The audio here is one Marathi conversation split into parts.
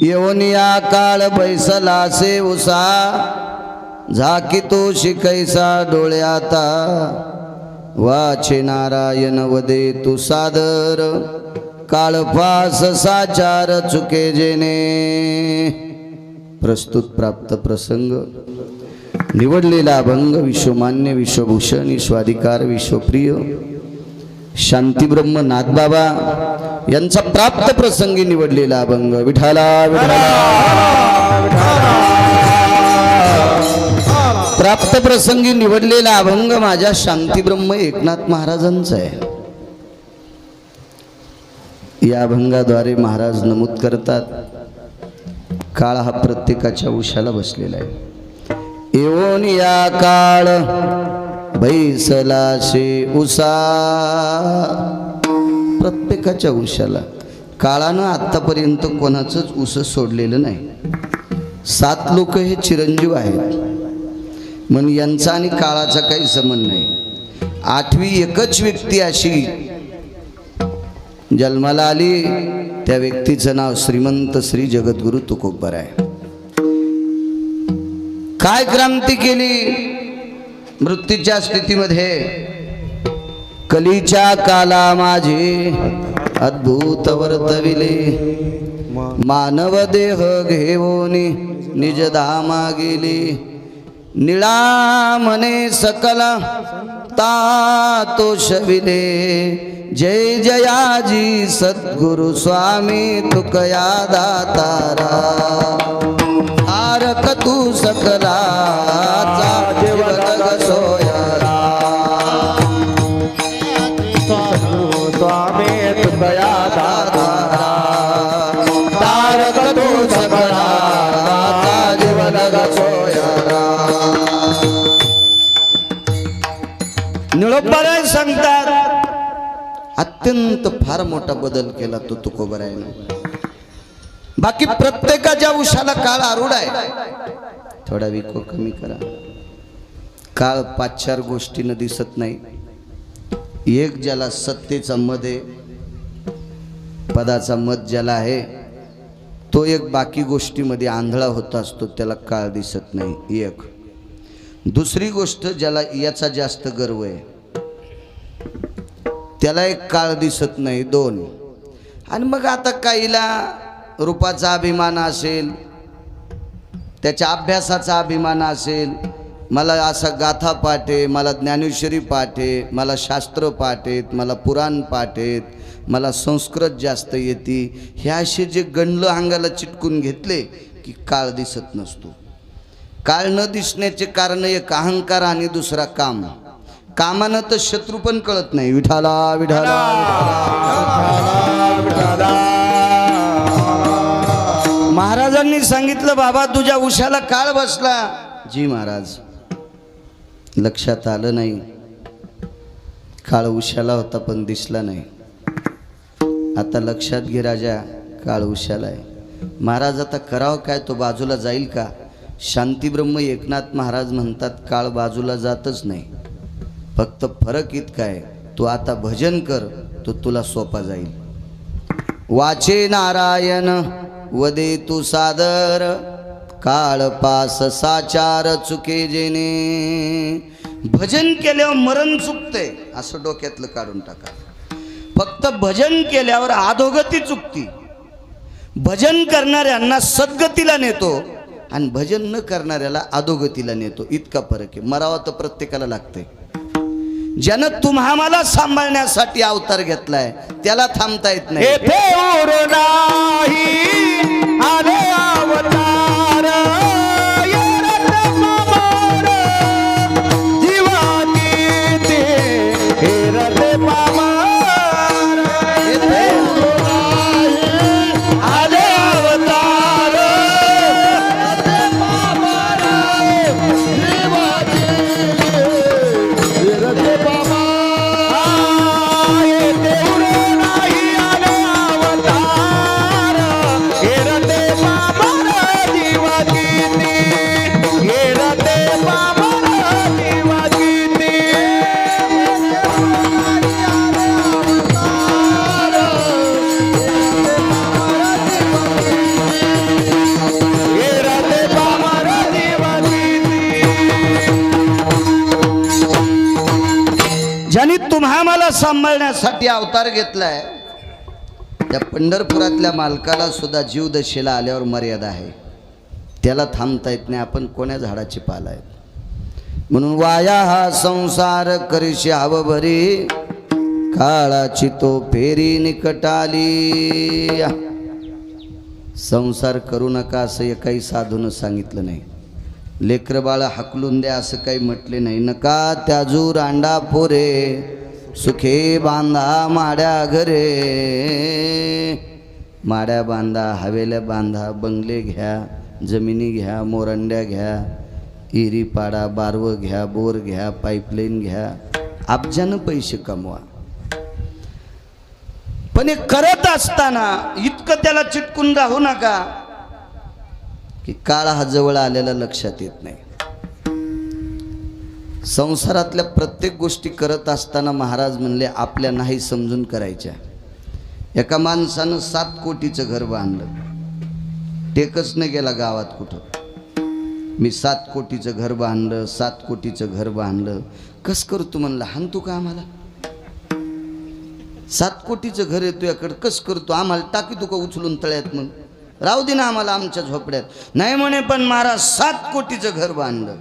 येऊनिया काळ बैसलासे उसा झाकी तो शिकैसा डोळ्याता वाचे नारायण वदे तू सादर काळपास साचार चुके जेने। प्रस्तुत प्राप्त प्रसंग निवडलेला अभंग विश्वमान्य विश्वभूषण विश्वाधिकार विश्वप्रिय शांतीब्रह्म नाथबाबा यांचा प्राप्त प्रसंगी निवडलेला अभंग। विठाला प्राप्त प्रसंगी निवडलेला अभंग माझ्या शांतीब्रह्म एकनाथ महाराजांचा आहे। या अभंगाद्वारे महाराज नमूद करतात, काळ हा प्रत्येकाच्या उशाला बसलेला आहे। येऊन या काळ बैसलाशे उसा, प्रत्येकाच्या उशाला काळानं आतापर्यंत कोणाचंच उस सोडलेलं नाही। 7 लोक हे चिरंजीव आहेत म्हणून यांचा आणि काळाचा काही संबंध नाही। 8वी एकच व्यक्ती अशी जन्माला आली, त्या व्यक्तीचं नाव श्रीमंत श्री जगद्गुरु तुकोबर आहे। काय क्रांती केली मृत्यूच्या स्थितीमध्ये, कलीच्या काला माझे अद्भुत वर्तविले, मानव देह घेऊन निज धामा गेले, निळा मने सकल तातो शविले, जय जयाजी सद्गुरु स्वामी तुकया दातारा, तारक तू सकलाचा जीवनग सोयरा, स्वामी तुकया दातारा, तारक तू सकलाचा जीवनग सोयरा। निळोबाराय सांगतात, अत्यंत फार मोठा बदल केला तो तुकोबरायने। बाकी प्रत्येकाच्या उशाला काळ आरूढ आहे, थोडा विको कमी करा। काळ 5-4 गोष्टीनं दिसत नाही। एक ज्याला सत्तेचा मद आहे, पदाचा मद ज्याला आहे, तो एक बाकी गोष्टीमध्ये आंधळा होत असतो, त्याला काळ दिसत नाही। एक दुसरी गोष्ट, ज्याला याचा जास्त गर्व आहे त्याला एक काळ दिसत नाही। 2 आणि मग आता काहीला रूपाचा अभिमान असेल, त्याच्या अभ्यासाचा अभिमान असेल, मला असा गाथा पाठ आहे, मला ज्ञानेश्वरी पाठ आहे, मला शास्त्र पाठ आहेत, मला पुराण पाठ आहेत, मला संस्कृत जास्त येते, हे असे जे गंडलं अंगाला चिटकून घेतले की काळ दिसत नसतो। काळ न दिसण्याचे कारण एक अहंकार आणि दुसरा काम। कामानं तर शत्रू पण कळत नाही। विठाला विठाला विठाला। महाराजांनी सांगितलं, बाबा तुझ्या उशाला काळ बसला। जी महाराज, लक्षात आलं नाही, काळ उशाला होता पण दिसला नाही। आता लक्षात घे राजा, काळ उशाला आहे। महाराज आता करावं काय, तो बाजूला जाईल का? शांतीब्रह्म एकनाथ महाराज म्हणतात, काळ बाजूला जातच नाही, फक्त फरक इतका आहे, तू आता भजन कर, तो तुला सोपा जाईल। वाचे नारायण वदे तू सादर, काळ पास साचार चुके जेने। भजन केल्यावर मरण चुकते असं डोक्यातलं काढून टाका। फक्त भजन केल्यावर अधोगती चुकती। भजन करणाऱ्यांना सद्गतीला नेतो आणि भजन न करणाऱ्याला अधोगतीला नेतो, इतका फरक आहे। मरावा तर प्रत्येकाला लागतंय। ज्यानं तुम्हा मला सांभाळण्यासाठी अवतार घेतलाय त्याला थांबता येत नाही। मला सांभाळण्यासाठी अवतार घेतलाय, त्या पंढरपुरातल्या मालकाला सुद्धा जीवदशेला आल्यावर मर्यादा आहे, त्याला थांबता येत नाही. आपण कोण्या झाडाची पाला आहेत. म्हणून वाया हा संसार करीशी हवं भरी, काळाची तो फेरी निकटाली. संसार करू नका असं एकाही साधून सांगितलं नाही. लेकरं बाळ हाकलून द्या असं काही म्हटले नाही. नका त्याजूर अंडा पोरे, सुखे बांधा माड्या घरे. माड्या बांधा, हवेल्या बांधा, बंगले घ्या, जमिनी घ्या, मोरंड्या घ्या, इरी पाडा, बारवं घ्या, बोर घ्या, पाईपलाईन घ्या, अब्जानं पैसे कमवा. पण हे करत असताना इतकं त्याला चिटकून राहू नका की काळ हा जवळ आलेला लक्षात येत नाही. संसारातल्या प्रत्येक गोष्टी करत असताना महाराज म्हणले आपल्या नाही समजून करायच्या. एका माणसानं 7 कोटीचं घर बांधलं, टेकच न गेला गावात कुठं. मी 7 कोटीचं घर बांधलं, 7 कोटीचं घर बांधलं. कस करतो म्हणलं, हान तू का आम्हाला? 7 कोटीचं घर आहे तुझ्याकडं, कस करतो? आम्हाला टाकी तू का उचलून तळ्यात? मग राहू दे ना आम्हाला आमच्या झोपड्यात. नाही म्हणे, पण महाराज 7 कोटीचं घर बांधलं.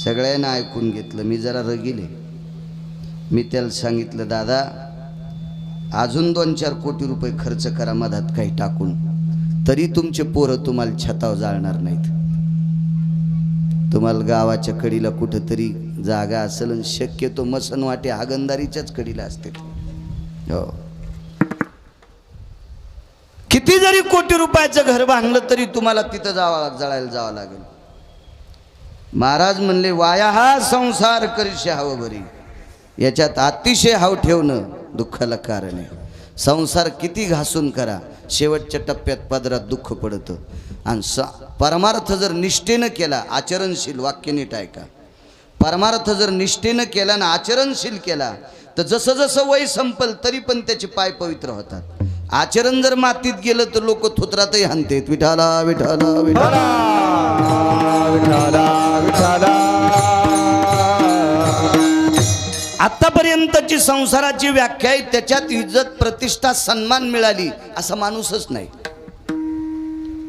सगळ्यांना ऐकून घेतलं. मी जरा रगिले. मी त्याला सांगितलं, दादा अजून 2-4 कोटी रुपये खर्च करा मधात काही टाकून, तरी तुमचे पोरं तुम्हाला छताव जाळणार नाहीत. तुम्हाला गावाच्या कडीला कुठंतरी जागा असेल, आणि शक्यतो मसनवाटे हागंदारीच्याच कडीला असते. हो, किती जरी कोटी रुपयाचं घर बांधलं तरी तुम्हाला तिथं जळायला जावं लागेल. महाराज म्हणले वाया हा संसार करीशी हवं भरी. याच्यात अतिशय हाव ठेवणं दुःखाला कारण आहे. संसार किती घासून करा, शेवटच्या टप्प्यात पदरात दुःख पडतं. आणि परमार्थ जर निष्ठेनं केला, आचरणशील, वाक्य नीट ऐका, परमार्थ जर निष्ठेनं केला ना आचरणशील केला, तर जसं जसं वय संपल तरी पण त्याचे पाय पवित्र होतात. आचरण जर मातीत गेलं तर लोक थुत्रातही हाणतात, विठाला विठाला विठाला विठाला विठाला. आतापर्यंतची संसाराची व्याख्या आहे, त्याच्यात इज्जत, प्रतिष्ठा, सन्मान मिळाली असा माणूसच नाही.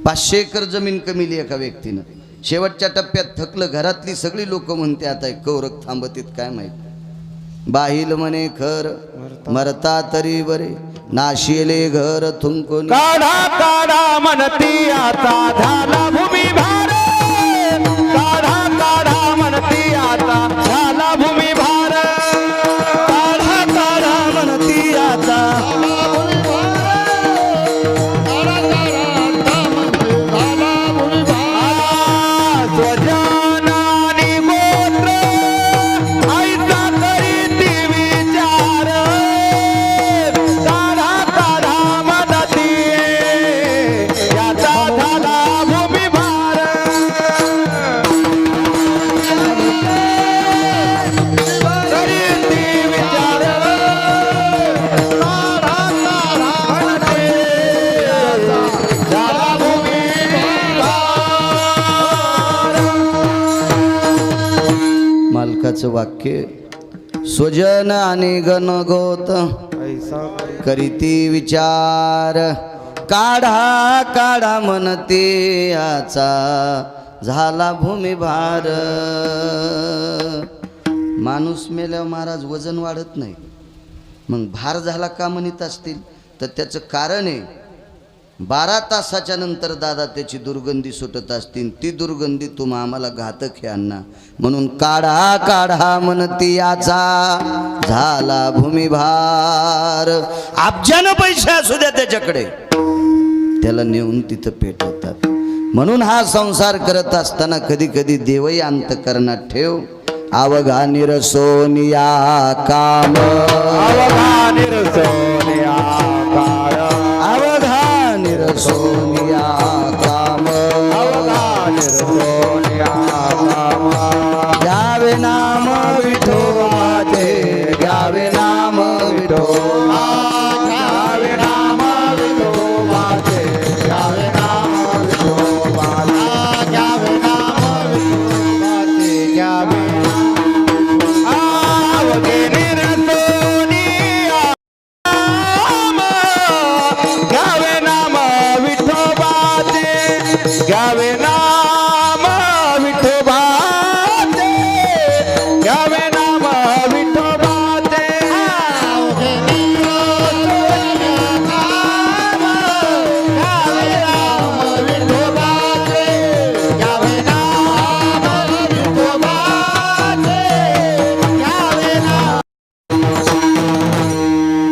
500 एकर जमीन कमीली एका व्यक्तीनं. शेवटच्या टप्प्यात थकलं, घरातली सगळी लोक म्हणते आता कौरक थांबतीत काय माहित. बाहिल म्हणे खर मरता तरी बरे, नाशिले घर थुंकून. काढा काढा म्हणती आता झाला भूमी भार, काढा काढा म्हणती आता झाला भूमी भार, काढा काढा म्हणती आता. स्वजनानी गोत्र ऐसा करीती विचार, काढा काढा म्हणती याचा झाला भूमी भार. करीती विचार, काढा काढा म्हणती याचा झाला भूमी भार. मालकाचं वाक्य, स्वजन आणि गणगोत करीती विचार, काढा काढा म्हणते याचा झाला भूमी भार. माणूस मेल्यावर महाराज वजन वाढत नाही. मग भार झाला का म्हणत असतील तर त्याचं कारण आहे, 12 तासाच्या नंतर दादा त्याची दुर्गंधी सुटत असतील. ती दुर्गंधी तुम्हा आम्हाला घातक आहे अण्णा. म्हणून काढा काढा म्हणती याचा झाला भूमी भार. अब्जानं पैसे असू द्या त्याच्याकडे, त्याला नेऊन तिथं पेटवतात. म्हणून हा संसार करत असताना कधी कधी देवही अंतकरणात ठेव. अवघा निरसोनिया काम, अवघा निरसोनिया काळ, अवघा निरसोनिया काम, अवघा निरसोनिया काम. घ्यावे नाम विठो माझे, घ्यावे नाम विठो, घ्यावे नाम विठो माझे, घ्यावे नाम विठो माझे, घ्यावे नाम विठो माझे, घ्यावे. अवघे घ्यावे नाम विठोबाचे घ्यावे नाम विठोबाचे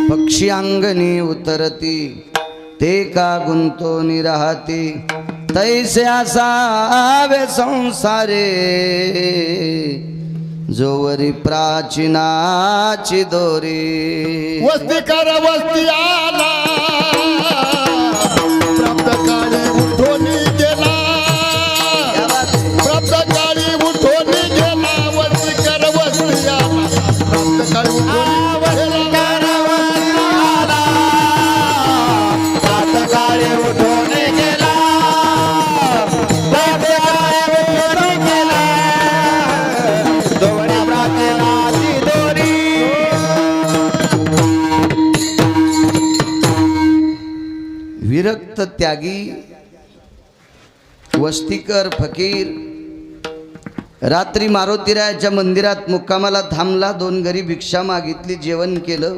पक्षी अंगणी उतरती ते का गुंतोनी राहती तैसे असावे संसारे जोवरी प्राचीनाची दोरी वस्ती कर वस्ती आला प्राप्त काळी उठून गेला प्राप्त काळी उठून गेला वस्ती कर वस्ती आला प्राप्त काळी उठून विरक्त त्यागी वस्तीकर फकीर रात्री मारुतीरायाच्या मंदिरात मुक्कामाला थांबला. 2 घरी भिक्षा मागितली, जेवण केलं.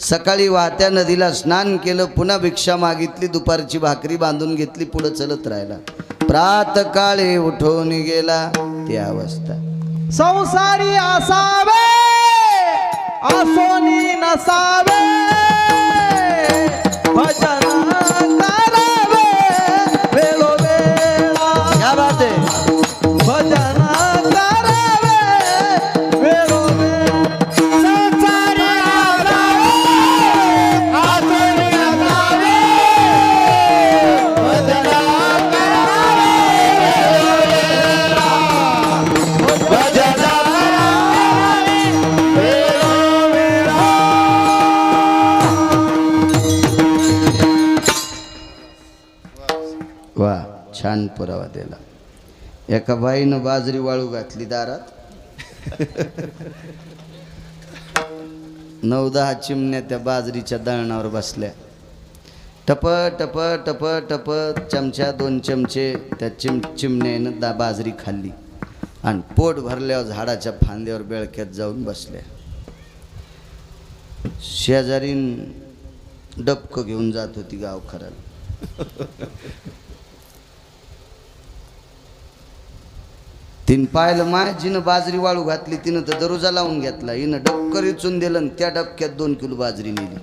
सकाळी वाहत्या नदीला स्नान केलं, पुन्हा भिक्षा मागितली, दुपारची भाकरी बांधून घेतली, पुढे चलत राहिला. प्रातकाळी उठून गेला. ती अवस्था संसारी असावे आसोनी नसावे भजन करावे वेळोवेळा क्या बात है. भजन करावे वेळोवेळा संसारी असावे आसोनी नसावे भजन करावे वेळोवेळा भजन वा, छान पुरावा दिला. एका बाईनं बाजरी वाळू घातली दारात. 9-10 चिमण्या त्या बाजरीच्या दळणावर बसल्या. टप टप टप टप चमचा 2 चमचे त्या चिमण्यानं बाजरी खाल्ली आणि पोट भरल्यावर झाडाच्या फांद्यावर बेळक्यात जाऊन बसल्या. शेजारीन डबकं घेऊन जात होती गावखराला. तिनं पाहिलं माझीनं बाजरी वाळू घातली, तिनं तर दरोजा लावून घेतला. हिनं डबकर इचून दिलं आणि त्या डबक्यात 2 किलो बाजरी नेली.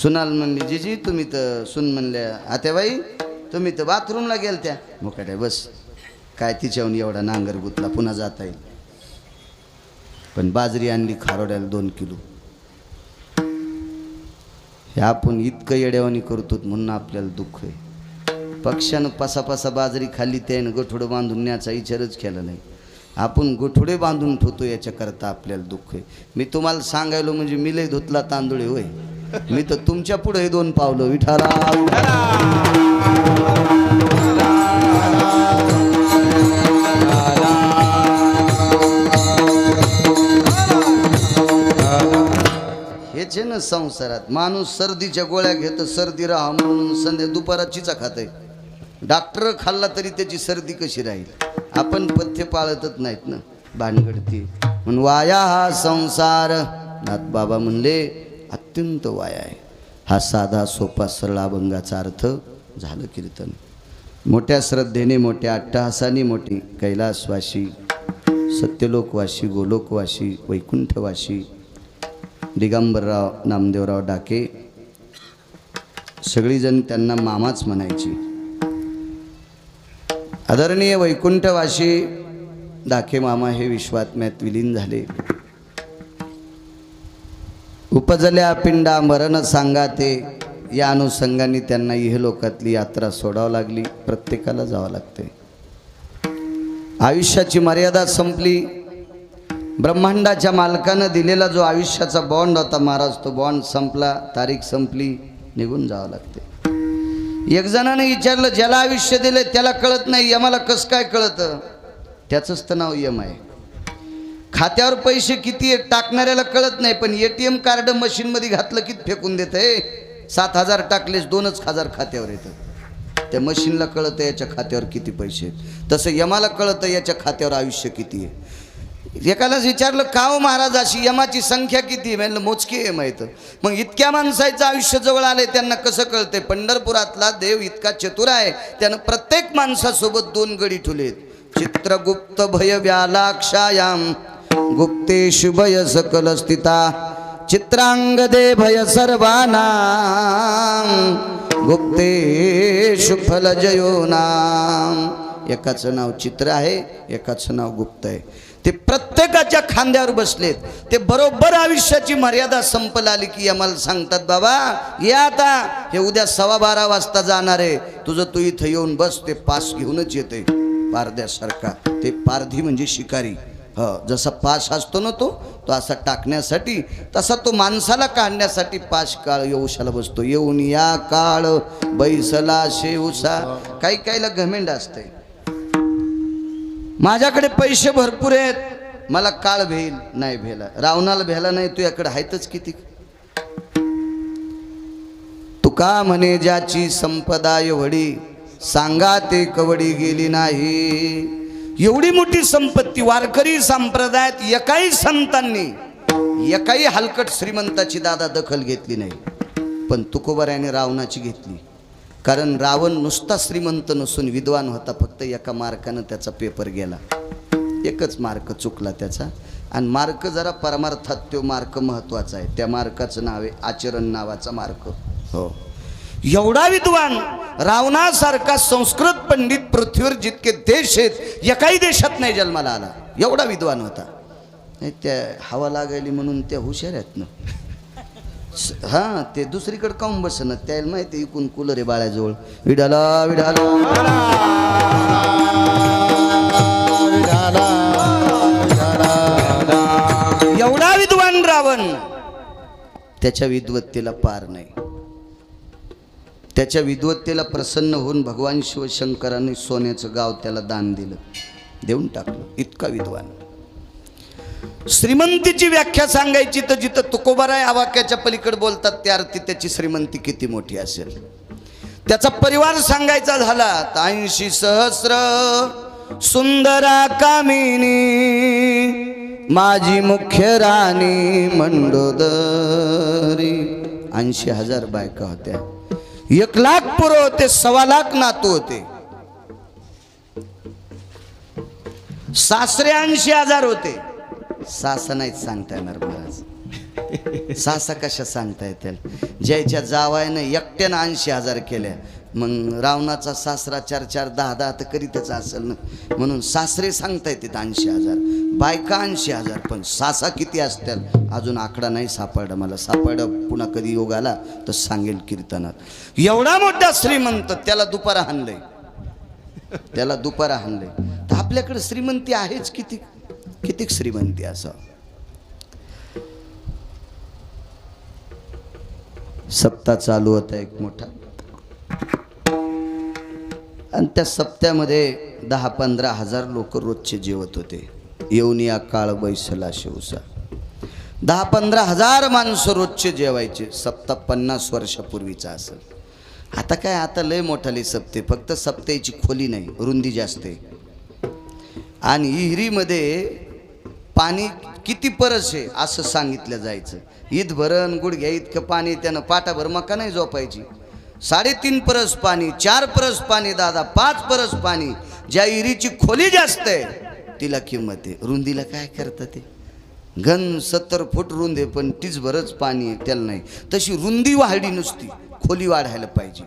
सुनाल म्हणली, जीजी तुम्ही तर सुन म्हणल्या आत्याबाई तुम्ही तर बाथरूमला गेलत्या. मुकाट्या बस काय तिच्याहून एवढा नांगर गुतला, पुन्हा जाता येईल. पण बाजरी आणली खारोड्याला 2 किलो. हे आपण इतकं येड्यावानी करतो म्हणून आपल्याला दुःख आहे. पक्ष्यानं पासा बाजरी खाल्ली, त्यानं गोठोडं बांधून न्यायचा विचारच केला नाही. आपण गोठोडे बांधून ठेवतो याच्याकरता आपल्याला दुःख आहे. मी तुम्हाला सांगायलो म्हणजे मी लय धुतला तांदूळ होय. मी तर तुमच्या पुढे 2 पावलं विठाला. हेच आहे ना संसारात. माणूस सर्दीच्या गोळ्या घेतो, सर्दी राहा म्हणून संध्या दुपाराचीचा खाते. डॉक्टर खाल्ला तरी त्याची सर्दी कशी राहील. आपण पथ्य पाळतच नाहीत ना, भानगडती. म्हणून वाया हा संसार. नाथ बाबा म्हणले अत्यंत वाया आहे. हा साधा सोपा सरळ अभंगाचा अर्थ झालं कीर्तन. मोठ्या श्रद्धेने, मोठ्या अट्टहासाने, मोठी कैलासवासी, सत्यलोकवासी, गोलोकवासी, वैकुंठवासी दिगंबरराव नामदेवराव डाके सगळीजण त्यांना मामाच म्हणायची. आदरणीय वैकुंठवासी डाके मामा हे विश्वात्म्यात विलीन झाले. उपजल्या पिंडा मरण सांगाते या अनुषंगाने त्यांना इहलोकातली यात्रा सोडावं लागली. प्रत्येकाला जावं लागते. आयुष्याची मर्यादा संपली. ब्रह्मांडाच्या मालकानं दिलेला जो आयुष्याचा बॉन्ड होता महाराज, तो बॉन्ड संपला, तारीख संपली, निघून जावं लागते. एक जणाने विचारलं, ज्याला आयुष्य दिले त्याला कळत नाही, यमाला कसं काय कळतं? त्याचंच तर नाव यम आहे. खात्यावर पैसे किती आहेत टाकणाऱ्याला कळत नाही, पण ATM कार्ड मशीनमध्ये घातलं की फेकून देत आहे. 7,000 टाकलेस 2,000 खात्यावर येतं. त्या मशीनला कळतं याच्या खात्यावर किती पैसे आहेत, तसं यमाला कळतं याच्या खात्यावर आयुष्य किती आहे. एकालाच विचारलं का हो महाराज अशी यमाची संख्या किती आहे? म्हणलं मोजकी आहे माहीत. मग इतक्या माणसाचं आयुष्य जवळ आले त्यांना कसं कळतंय? पंढरपुरातला देव इतका चतुर आहे, त्यानं प्रत्येक माणसासोबत 2 गडी ठेवलेत. चित्रगुप्त भय व्यालाक्षायाम गुप्तेषु भय सकल स्थिता चित्रांगदे भय सर्वानां गुप्तेषु फल जयो नाम. एकाचं नाव चित्र आहे, एकाचं नाव गुप्त आहे. ते प्रत्येकाच्या खांद्यावर बसलेत. ते बरोबर आयुष्याची मर्यादा संपला आली की आम्हाला सांगतात बाबा या आता, हे उद्या 12:15 वाजता जाणार आहे, तुझं तू इथं येऊन बस. ते पास घेऊनच येते पारद्यासारखा. ते पारधी म्हणजे शिकारी. जसा पास असतो ना तो असा टाकण्यासाठी, तसा तो माणसाला काढण्यासाठी पास काळ येऊशाला बसतो. येऊन या काळ बैसला शेवसा. काही काहीला घमेंड असते, माझ्याकडे पैसे भरपूर आहेत, मला काळ भेल नाही भेला. रावणाला भेला नाही, तुझ्याकडे आहेतच किती. तुका म्हणे ज्याची संपदा एवढी सांगा ते कवडी गेली नाही. एवढी मोठी संपत्ती वारकरी संप्रदायात एकाही संतांनी एकाही हलकट श्रीमंताची दादा दखल घेतली नाही, पण तुकोबारायाने रावणाची घेतली. कारण रावण नुसता श्रीमंत नसून विद्वान होता. फक्त एका मार्कानं त्याचा पेपर गेला, एकच मार्क चुकला त्याचा. आणि मार्क जरा परमार्थात तो मार्क महत्त्वाचा आहे. त्या मार्काचं नाव आहे आचरण नावाचा मार्क. हो, एवढा विद्वान रावणासारखा संस्कृत पंडित पृथ्वीवर जितके देश आहेत एकाही देशात नाही जन्माला आला. एवढा विद्वान होता. नाही त्या हवा लागायली म्हणून त्या हुशार आहेत ना. हां, ते दुसरीकडे काऊन बसणं त्याला माहिती. इकून कूलर आहे बाळ्याजवळ. विडाला विडाला एवढा विद्वान रावण, त्याच्या विद्वत्तेला पार नाही. त्याच्या विद्वत्तेला प्रसन्न होऊन भगवान शिवशंकरांनी सोन्याचं गाव त्याला दान दिलं, देऊन टाकलं. इतका विद्वान. श्रीमंतीची व्याख्या सांगायची तर जिथं तुकोबाराय आवाक्याच्या पलीकडे बोलतात त्या अर्थी त्याची श्रीमंती किती मोठी असेल. त्याचा परिवार सांगायचा झाला तर 80 सहस्र सुंदरा कामिनी माझी मुख्य राणी मंडोदरी. 80,000 बायका होत्या, 1,00,000 पुरं होते, 1,25,000 नातू होते. सासरे 80,000 होते. सासा नाहीच सांगता येणार महाराज. सासा कशा सांगता येतील? ज्याच्या जावायनं एकट्यानं 80,000 केल्या. मग रावणाचा सासरा 4-4, 10-10 तर करीतच असेल ना. म्हणून सासरे सांगता येतात 80,000, बायका 80,000. पण सासा किती असतील अजून आकडा नाही सापडला मला. सापडलं पुन्हा कधी योग आला तर सांगेल कीर्तनात. एवढा मोठा श्रीमंत, त्याला दुपारा हाणलंय, त्याला दुपारा हाणलंय. तर आपल्याकडे श्रीमंती आहेच किती, किती श्रीमंती. असं सप्ताह चालू होता एक मोठा, आणि त्या सप्त्यामध्ये 10-15 हजार लोक रोजचे जेवत होते. येऊन या काळ बैसला शिवसा. 10-15 हजार माणसं रोजचे जेवायचे. सप्ताह 50 वर्षापूर्वीचा असेल. आता काय, आता लय मोठाले सप्ते. फक्त सप्त्याची खोली नाही, रुंदी जास्त आहे. आणि विहिरीमध्ये पाणी किती परस आहे असं सांगितलं जायचं. ईद भरण गुडघ्या इतकं पाणी, त्यानं पाटाभर मका नाही झोपायची. 3.5 परस पाणी, 4 परस पाणी, दादा 5 परस पाणी. ज्या विहिरीची खोली जास्त आहे तिला किंमत आहे. रुंदीला काय करतं ते? घन 70 फूट रुंद आहे पण तीच भरच पाणी आहे, त्याला नाही. तशी रुंदी वाढली नुसती, खोली वाढायला पाहिजे.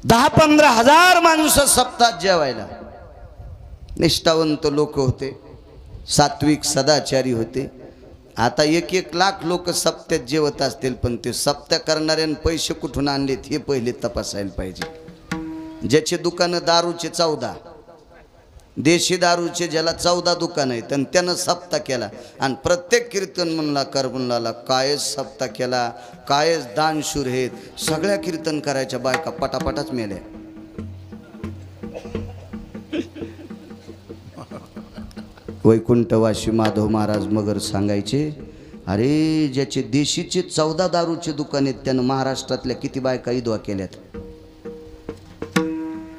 10-15 हजार माणसं सप्ताहात जेवायला. निष्ठावंत लोक होते, सात्विक सदाचारी होते. आता 1-1 लाख लोक सप्त्यात जेवत असतील, पण ते सप्त्या करणाऱ्यानं पैसे कुठून आणलेत हे पहिले तपासायला पाहिजे. ज्याचे दुकानं दारूचे 14, देशी दारूचे ज्याला 14 दुकान आहेत, आणि त्यानं सप्ताह केला. आणि प्रत्येक कीर्तन म्हणला करबुनला कायच सप्ताह केला, कायच दानशूर आहेत. सगळ्या कीर्तन करायच्या बायका पटापटाच मेल्या. वैकुंठवासी माधव महाराज मगर सांगायचे, अरे ज्याचे देशीचे 14 दारूचे दुकान आहेत त्यानं महाराष्ट्रातल्या किती बायका विधवा केल्यात.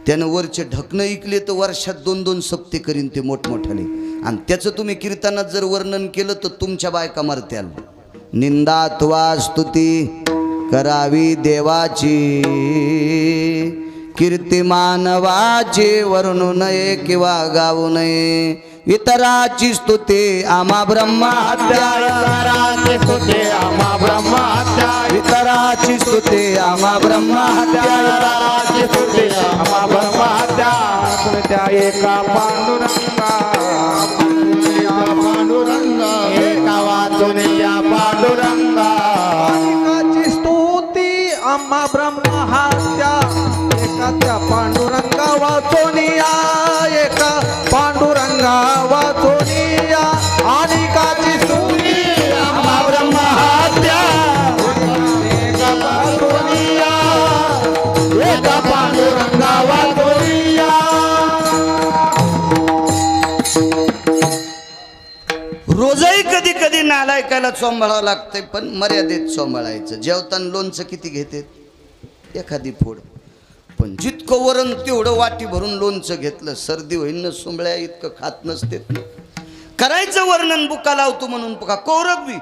त्यानं वरचे ढकणं इकले तर वर्षात 2-2 सप्ते करीन ते मोठमोठाले. आणि त्याचं तुम्ही कीर्तनात जर वर्णन केलं तर तुमच्या बायका मरत्याल. निंदा अथवा स्तुती करावी देवाची, कीर्ती मानवाची वर्णू नये किंवा गाऊ नये. इतराची स्तुती आम्हा ब्रह्महत्या, इतराची स्तुती आम्हा ब्रह्महत्या, इतराची स्तुती आम्हा ब्रह्महत्या, इतराची स्तुती आम्हा ब्रह्महत्या. त्या एका पांडुरंगा, पांडुरंगा एका वाचून त्या पांडुरंगा. एकाची स्तुती आम्हा ब्रह्महत्या, एका त्या पांडुरंगा वाचोनिया, एका पांडुरंगा वाचोनिया. अनेकाची स्तुती आम्हा ब्रह्महत्या, एका पांडुरंगा, एका पांडुरंगा वाचोनिया. रोजही कधी कधी नालायकाला चोंबाळावं लागतंय, पण मर्यादेत चोंबाळायचं. जेवताना लोणचं किती घेते? एखादी फोड. पण जितकं वरण तेवढं वाटी भरून लोणचं घेतलं, सर्दी होईन न सुंबळ्या इतकं खात नसते. करायचं वर्णन बुका लावतो म्हणून पुका कौरव बी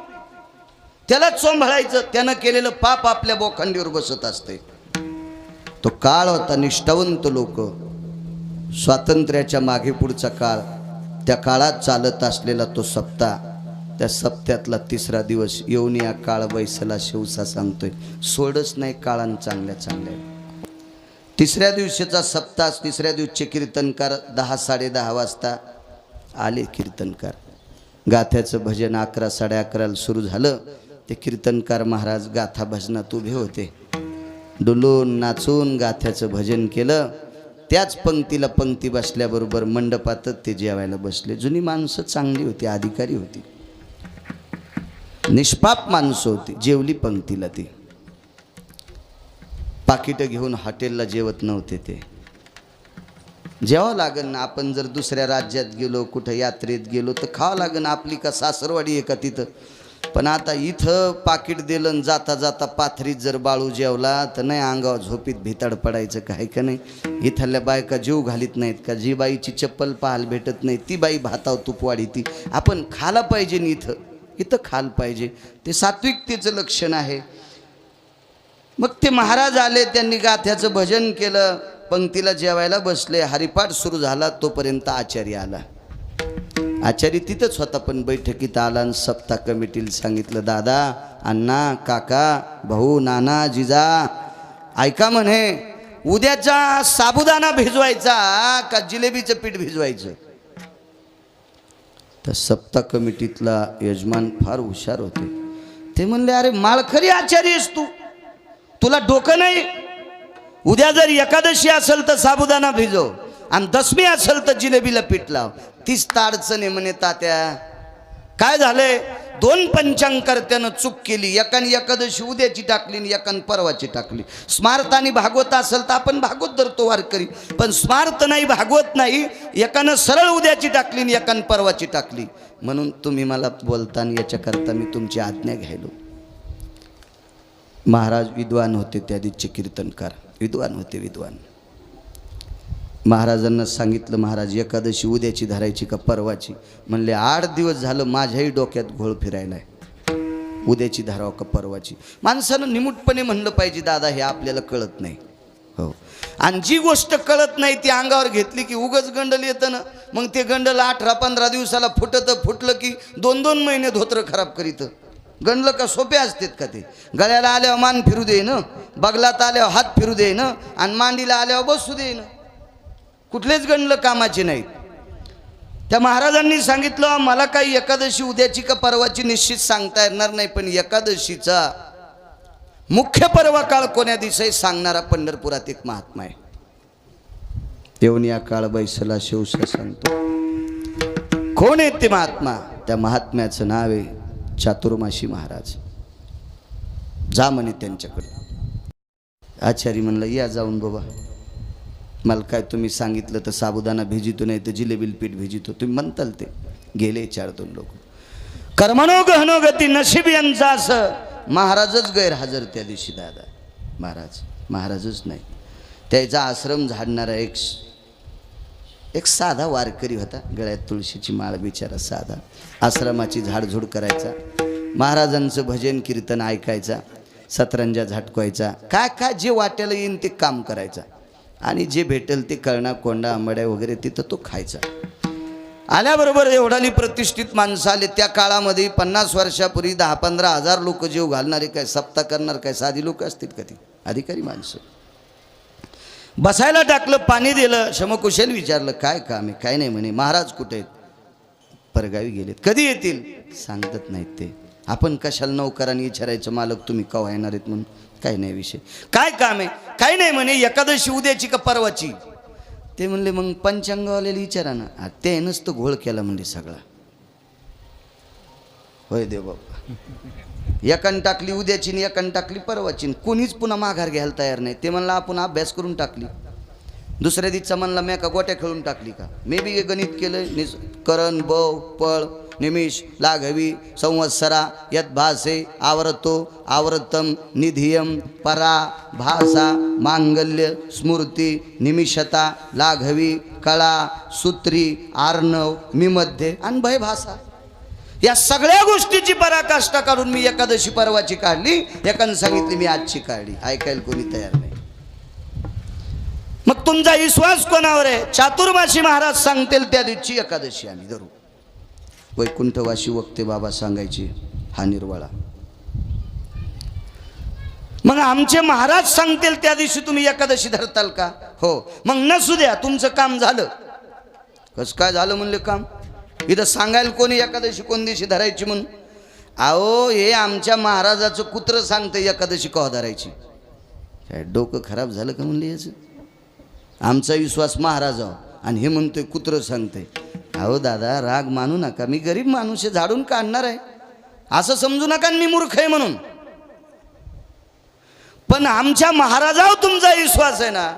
त्याला चोंबाळायचं. त्यानं केलेलं पाप आपल्या बोखांडीवर बसत असते. तो काळ होता निष्ठावंत लोक, स्वातंत्र्याच्या मागे पुढचा काळ, त्या काळात चालत असलेला तो सप्ताह. त्या सप्त्यातला 3रा दिवस येऊन या काळ बैसला शिवसा सांगतोय. सोडच नाही काळान चांगल्या चांगल्या. 3ऱ्या दिवशीचा सप्ताह, 3ऱ्या दिवशीचे कीर्तनकार 10-10:30 वाजता आले. कीर्तनकार गाथ्याचं भजन 11-11:30 सुरू झालं. ते कीर्तनकार महाराज गाथा भजनात उभे होते. डुलून नाचून गाथ्याचं भजन केलं. त्याच पंक्तीला पंक्ती बसल्याबरोबर मंडपातच ते जेवायला बसले. जुनी माणसं चांगली होती, अधिकारी होती, निष्पाप माणसं होती. जेवली पंक्तीला. ती पाकिटं घेऊन हॉटेलला जेवत नव्हते. ते जेवावं लागन ना. आपण जर दुसऱ्या राज्यात गेलो, कुठं यात्रेत गेलो तर खावं लागन. आपली का सासरवाडी आहे का तिथं? पण आता इथं पाकिट दिलं, जाता जाता पाथरीत जर बाळू जेवला तर नाही अंगावर झोपीत भिताड पडायचं काय का नाही. इथल्या बायका जीव घालीत नाहीत का? जी बाईची चप्पल पाहायला भेटत नाही ती बाई भाताव तुपवाडी. ती आपण खाला पाहिजे. इथं इथं खाल पाहिजे. ते सात्विकतेचं लक्षण आहे. मग ते महाराज आले, त्यांनी गाथ्याचं भजन केलं, पंक्तीला जेवायला बसले. हरिपाठ सुरू झाला तोपर्यंत आचार्य आला. आचार्य तिथंच होता पण बैठकीत आला आणि सप्ताह कमिटीला सांगितलं, दादा, अण्णा, काका, भाऊ, नाना, जिजा, ऐका म्हणे, उद्याचा साबुदाणा भिजवायचा का जिलेबीचं पीठ भिजवायचं? तर सप्ताह कमिटीतला यजमान फार हुशार होते. ते म्हणले, अरे माळखरी आचार्य आहेस तू, तुला डोकं नाही? उद्या जर एकादशी असेल तर साबुदाणा भिजव आणि दशमी असेल तर जिलेबीला पीठ लाव. तीच अडचण आहे म्हणे तात्या. काय झालंय? 2 पंचांगकर्त्यानं चूक केली. एकाने एकादशी उद्याची टाकली आणि एकाने परवाची टाकली. स्मार्त आणि भागवत असेल तर आपण भागवत धरतो वारकरी, पण स्मार्त नाही, भागवत नाही. एकानं सरळ उद्याची टाकली आणि एकानं परवाची टाकली. म्हणून तुम्ही मला बोलताना याच्याकरता मी तुमची आज्ञा घ्यायलो. महाराज विद्वान होते, त्या दिवशीचे कीर्तनकार विद्वान होते, विद्वान. महाराजांना सांगितलं, महाराज एकादशी उद्याची धरायची का परवाची? म्हणले 8 दिवस झालं माझ्याही डोक्यात घोळ फिरायलाय, उद्याची धराव का परवाची. माणसानं निमूटपणे म्हणलं पाहिजे, दादा हे आपल्याला कळत नाही. हो, आणि जी गोष्ट कळत नाही ती अंगावर घेतली की उगच गंडल येतं ना. मग ते गंडल 18-15 दिवसाला फुटलं की 2-2 महिने धोत्र खराब करीत. गणलं का सोपे असतात का ते? गळ्याला आल्यावर मान फिरू दे ना, बगलात आल्यावर हात फिरू दे ना, आणि मांडीला आल्यावर बसू दे ना. कुठलेच गणलं कामाचे नाहीत. त्या महाराजांनी सांगितलं, मला काही एकादशी उद्याची का परवाची निश्चित सांगता येणार नाही, पण एकादशीचा मुख्य पर्व काळ कोण्या दिवशी सांगणारा पंढरपुरात एक महात्मा आहे. येऊन या काळ बैसला शिवसा सांगतो. कोण आहे ते महात्मा? त्या महात्म्याचं नाव आहे चातुर्मासी महाराज. जा म्हणे त्यांच्याकडे. आचार्य म्हणलं, या जाऊन बाबा, मला काय तुम्ही सांगितलं तर साबुदाणा भिजितो, नाही तर जिलेबील पीठ भिजितो, तुम्ही म्हणताल ते. गेले 4-2 लोक. कर्मणो गहनो गती नशीब यांचं असं. महाराजच गैरहजर त्या दिवशी दादा. महाराजच नाही. त्याचा आश्रम झाडणारा एक साधा वारकरी होता. गळ्यात तुळशीची माळ, बिचारा साधा. आश्रमाची झाडझूड करायचा, महाराजांचं भजन कीर्तन ऐकायचा, सतरंजा झटकवायचा, काय जे वाट्याला येईन ते काम करायचा. आणि जे भेटेल ते कळणा, कोंडा, आंबड्या वगैरे तिथं तो खायचा. आल्याबरोबर एवढाली प्रतिष्ठित माणसं आले. त्या काळामध्ये 50 वर्षापूर्वी 10-15 हजार लोक जीव घालणारे काय सप्ताह करणार काय साधी लोक असतील का? ती अधिकारी माणसं. बसायला टाकलं, पाणी दिलं, शमकुशल विचारलं काय काम आहे? काय नाही म्हणे. महाराज कुठे आहेत? परगावी गेलेत. कधी येतील? सांगत नाहीत ते. आपण कशाला नौकरांनी विचारायचं मालक तुम्ही केव्हा येणार आहेत म्हणून? काय नाही विषय. काय काम आहे? काय नाही म्हणे. एकादशी उद्याची का परवाची? ते म्हणले मग पंचांगवाल्याला विचारा ना. ते नसतं घोळ केला म्हणजे सगळा. होय देव बाबा. एकान टाकली उद्याची आणि एकान टाकली परवाची. कोणीच पुन्हा माघार घ्यायला तयार नाही. ते म्हणलं आपण अभ्यास करून टाकली. दुसऱ्या दिवसा म्हणला मी का गोट्या खेळून टाकली का? मी बी गणित केलं. करण, बव, पळ, निमिष, लाघवी, संवत्सरा, यत भासे, आवर्तो, आवर्तम, निधियम, परा, भाषा, मांगल्य, स्मृती, निमिषता, लाघवी, कळा, सूत्री, आर्णव, मिमध्ये आणि भय भाषा. या सगळ्या गोष्टीची पराकाष्ठा काढून मी एकादशी परवाची काढली. एकानं सांगितली मी आजची काढली. ऐकायला कोणी तयार नाही. मग तुमचा विश्वास कोणावर आहे? चातुर्मासी महाराज सांगतील त्या दिवशी एकादशी आम्ही धरू. वैकुंठवासी वक्ते बाबा सांगायचे हा निर्वाळा. मग आमचे महाराज सांगतील त्या दिवशी तुम्ही एकादशी धरताल का? हो. मग नसू द्या, तुमचं काम झालं. कसं काय झालं म्हणले काम? इथं सांगायला कोणी एकादशी कोण दिवशी धरायची म्हणून? अहो हे आमच्या महाराजाचं कुत्र सांगतं एकादशी कवा धरायची. काय डोकं खराब झालं का म्हणले याचं? आमचा विश्वास महाराजावर आणि हे म्हणतोय कुत्र सांगतंय. अहो दादा राग मानू नका. मी गरीब माणूस आहे, झाडून काढणार आहे. असं समजू नका मी मूर्ख आहे म्हणून. पण आमच्या महाराजावर तुमचा विश्वास आहे ना.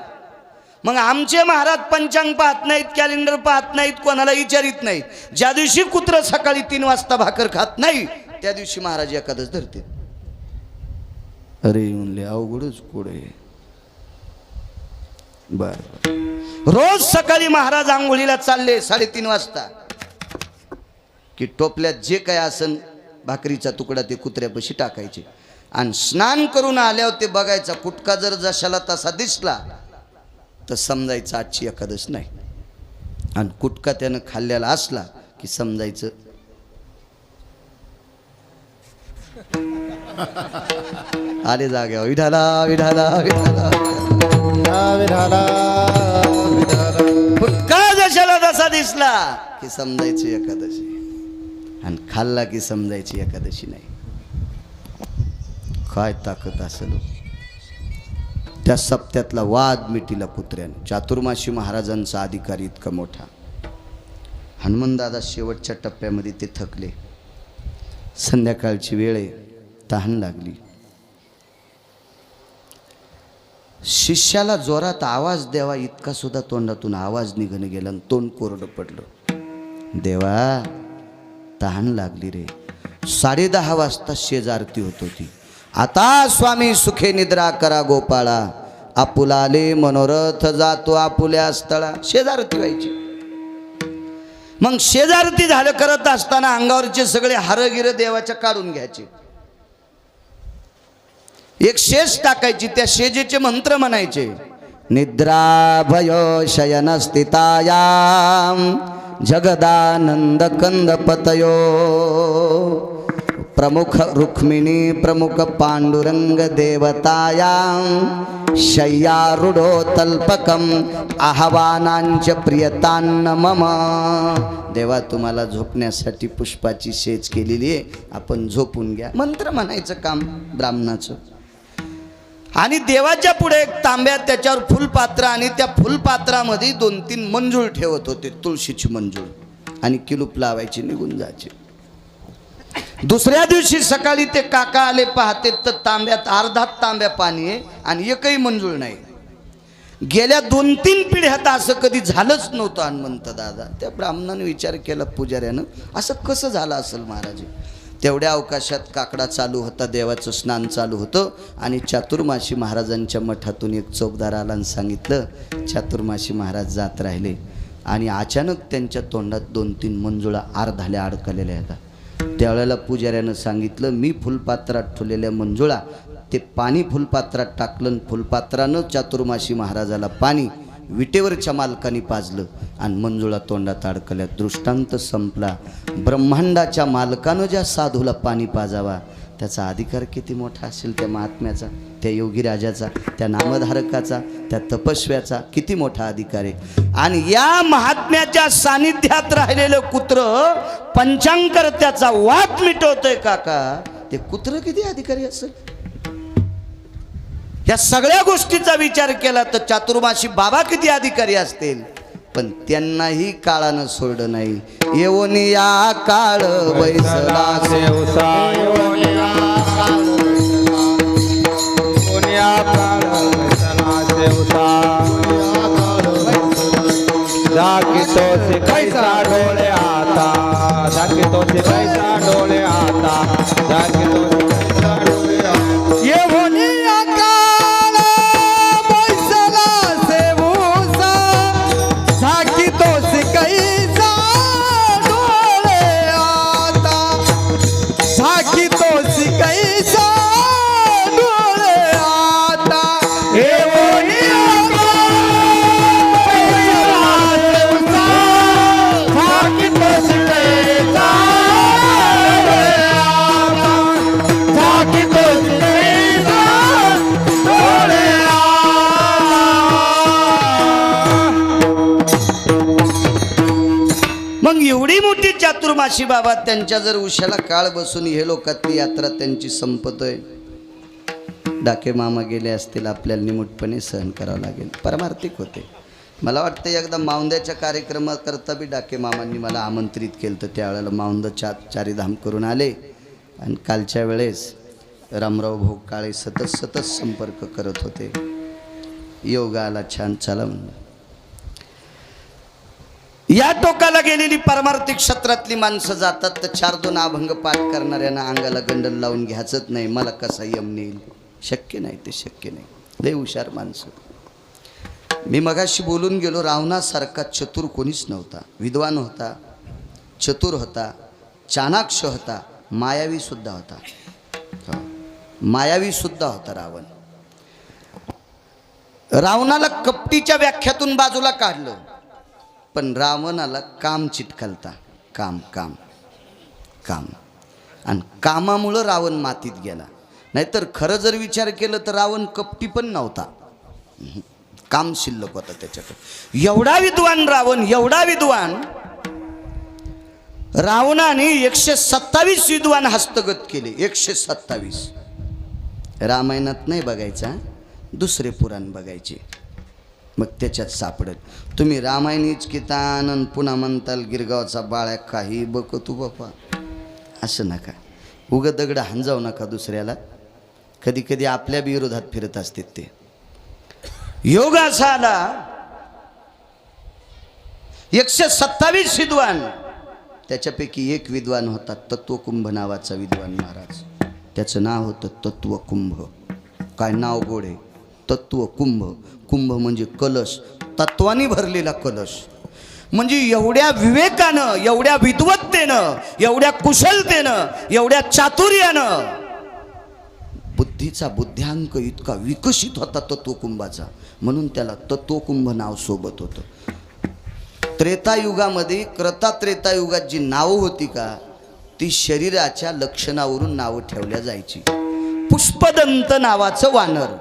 मग आमचे महाराज पंचांग पाहत नाहीत, कॅलेंडर पाहत नाहीत, कोणाला विचारित नाहीत. ज्या दिवशी कुत्र सकाळी 3 वाजता भाकर खात नाही त्या दिवशी महाराज एकादश धरते. अरे म्हणले अवघडच पुढे. बर रोज सकाळी महाराज आंघोळीला चालले 3:30 वाजता की टोपल्यात जे काय असन भाकरीचा तुकडा ते कुत्र्यापाशी टाकायचे आणि स्नान करून आल्यावर ते बघायचा. कुटका जर जशाला तसा दिसला तर समजायचं आजची एकादश नाही. आणि कुटका त्यानं खाल्ल्याला असला की समजायचं आले जाग्यावर विठाला विठाला विठाला. कुटका जशाला तसा दिसला की समजायचं एकादशी आणि खाल्ला की समजायची एकादशी नाही. काय ताकद असेल त्या सप्त्यातला वाद मिटीला कुत्र्याने. चातुर्मासी महाराजांचा अधिकारी इतका मोठा. हनुमंतदादा शेवटच्या टप्प्यामध्ये ते थकले. संध्याकाळची वेळ आहे, तहान लागली. शिष्याला जोरात आवाज द्यावा इतका सुद्धा तोंडातून आवाज निघून गेला आणि तोंड कोरडं पडलं. देवा तहान लागली रे. 10:30 वाजता शेजारती होत होती. आता स्वामी सुखे निद्रा करा गोपाळा, आपुलाले मनोरथ जातो आपुल्या स्थळा. शेजारती व्हायची. मग शेजारती झालं करत असताना अंगावरचे सगळे हारगिर देवाच्या काढून घ्यायचे. एक शेज टाकायची. त्या शेजेचे मंत्र म्हणायचे. निद्रा भयो शयन स्थितायाम जगदानंद कंद पतयो प्रमुख रुक्मिणी प्रमुख पांडुरंग देवतायां शय्यारूढो तल्पकम आह्वानांच प्रियतान्न मम. देवा तुम्हाला झोपण्यासाठी पुष्पाची शेज केलेली आहे, आपण झोपून घ्या. मंत्र म्हणायचं काम ब्राह्मणाचं. आणि देवाच्या पुढे एक तांब्यात त्याच्यावर फुलपात्र आणि त्या फुलपात्रामध्ये 2-3 मंजूळ ठेवत होते, तुळशीची मंजूळ, आणि किलूप लावायची निघून जायचे. दुसऱ्या दिवशी सकाळी ते काका आले पाहते तर तांब्यात अर्धा तांब्या पाणी आहे आणि एकही मंजूळ नाही. गेल्या 2-3 पिढ्यात असं कधी झालंच नव्हतं हनुमंत दादा. त्या ब्राह्मणाने विचार केला पुजाऱ्यानं, असं कसं झालं असेल महाराज. तेवढ्या अवकाशात काकडा चालू होता, देवाचं स्नान चालू होतं आणि चातुर्माशी महाराजांच्या मठातून एक चौकदार आला आणि सांगितलं चातुर्माशी महाराज जात राहिले आणि अचानक त्यांच्या तोंडात 2-3 मंजुळा अर्धाल्या अडकलेल्या आहेत. त्यावेळेला पुजाऱ्यानं सांगितलं मी फुलपात्रात ठेवलेल्या मंजुळा ते पाणी फुलपात्रात टाकलं, फुलपात्रानं चातुर्माशी महाराजाला पाणी विटेवरच्या मालकाने पाजलं आणि मंजुळा तोंडात अडकल्या. दृष्टांत संपला. ब्रह्मांडाच्या मालकानं ज्या साधूला पाणी पाजावा त्याचा अधिकार किती मोठा असेल, त्या महात्म्याचा, त्या योगीराजाचा, त्या नामधारकाचा, त्या तपस्व्याचा किती मोठा अधिकार आहे. आणि या महात्म्याच्या सानिध्यात राहिलेलं कुत्र पंचांगकर्त्याचा वाद मिटवतोय काका, ते कुत्र किती अधिकारी असेल. या सगळ्या गोष्टीचा विचार केला तर चातुर्माशी बाबा किती अधिकारी असतील. पण त्यांनाही काळानं सोडलं नाही. येवनिया काळ बैसला सेवसा येवनिया काळ बैसला सेवसा दाखितो से कैसा डोळे आता दाखितो से कैसा डोळे आता दाखितो से कैसा डोळे आता येवनिया काळ बैसला सेवसा झाकीतोसी कैसा डोळे आता झाकीतोसी कैसा डोळे आता येवनिया मग एवढी मोठी चातुर्माशी बाबा त्यांच्या जर उशाला काळ बसून हे लोकातली यात्रा त्यांची संपतोय. डाके मामा गेले असतील, आपल्याला निमूटपणे सहन करावं लागेल. परमार्थिक होते. मला वाटतं एकदा माऊंद्याच्या कार्यक्रमाकरता बी डाके मामांनी मला आमंत्रित केलं तर त्यावेळेला माऊंद चारीधाम करून आले. आणि कालच्या वेळेस रामराव भाऊ काळे सतत संपर्क करत होते. योगा आला छान, चला म्हणलं. या टोकाला गेलेली परमार्थिक क्षेत्रातली माणसं जातात तर 4-2 अभंग पाठ करणाऱ्यांना अंगाला गंडल लावून घ्यायचंच नाही. मला कसा यम नेईल, शक्य नाही, ते शक्य नाही. लय हुशार माणसं. मी मगाशी बोलून गेलो, रावणासारखा चतुर कोणीच नव्हता. विद्वान होता, चतुर होता, चाणाक्ष होता, मायावी सुद्धा होता. मायावी सुद्धा होता रावण. रावणाला कपटीच्या व्याख्यातून बाजूला काढलं, पण रावणाला काम चिटकलता. काम काम काम आणि कामामुळं रावण मातीत गेला. नाहीतर खरं जर विचार केलं तर रावण कपटी पण नव्हता. काम शिल्लक होता त्याच्याकडे. एवढा विद्वान रावण, एवढा विद्वान. रावणाने 127 विद्वान हस्तगत केले. 127. रामायणात नाही बघायचा, दुसरे पुराण बघायचे, मग त्याच्यात सापडेल. तुम्ही रामायणीच कितान पुन्हा म्हणताल गिरगावचा बाळ्या काही बघ तू बापा, असं नका. उग दगड हांजाव नका दुसऱ्याला. कधी कधी आपल्या विरोधात फिरत असते ते. योग असा आला 127 विद्वान. त्याच्यापैकी एक विद्वान होता तत्वकुंभ नावाचा विद्वान महाराज. त्याचं नाव होतं तत्वकुंभ. काय नाव गोड आहे, तत्वकुंभ. कुंभ म्हणजे कलश, तत्वानी भरलेला कलश. म्हणजे एवढ्या विवेकानं, एवढ्या विद्वत्तेनं, एवढ्या कुशलतेनं, एवढ्या चातुर्यानं बुद्धीचा बुद्ध्यांक इतका विकसित होता तत्वकुंभाचा, म्हणून त्याला तत्वकुंभ नाव सोबत होतं. त्रेतायुगामध्ये, त्रेतायुगात जी नावं होती का, ती शरीराच्या लक्षणावरून नावं ठेवल्या जायची. पुष्पदंत नावाचं वानर,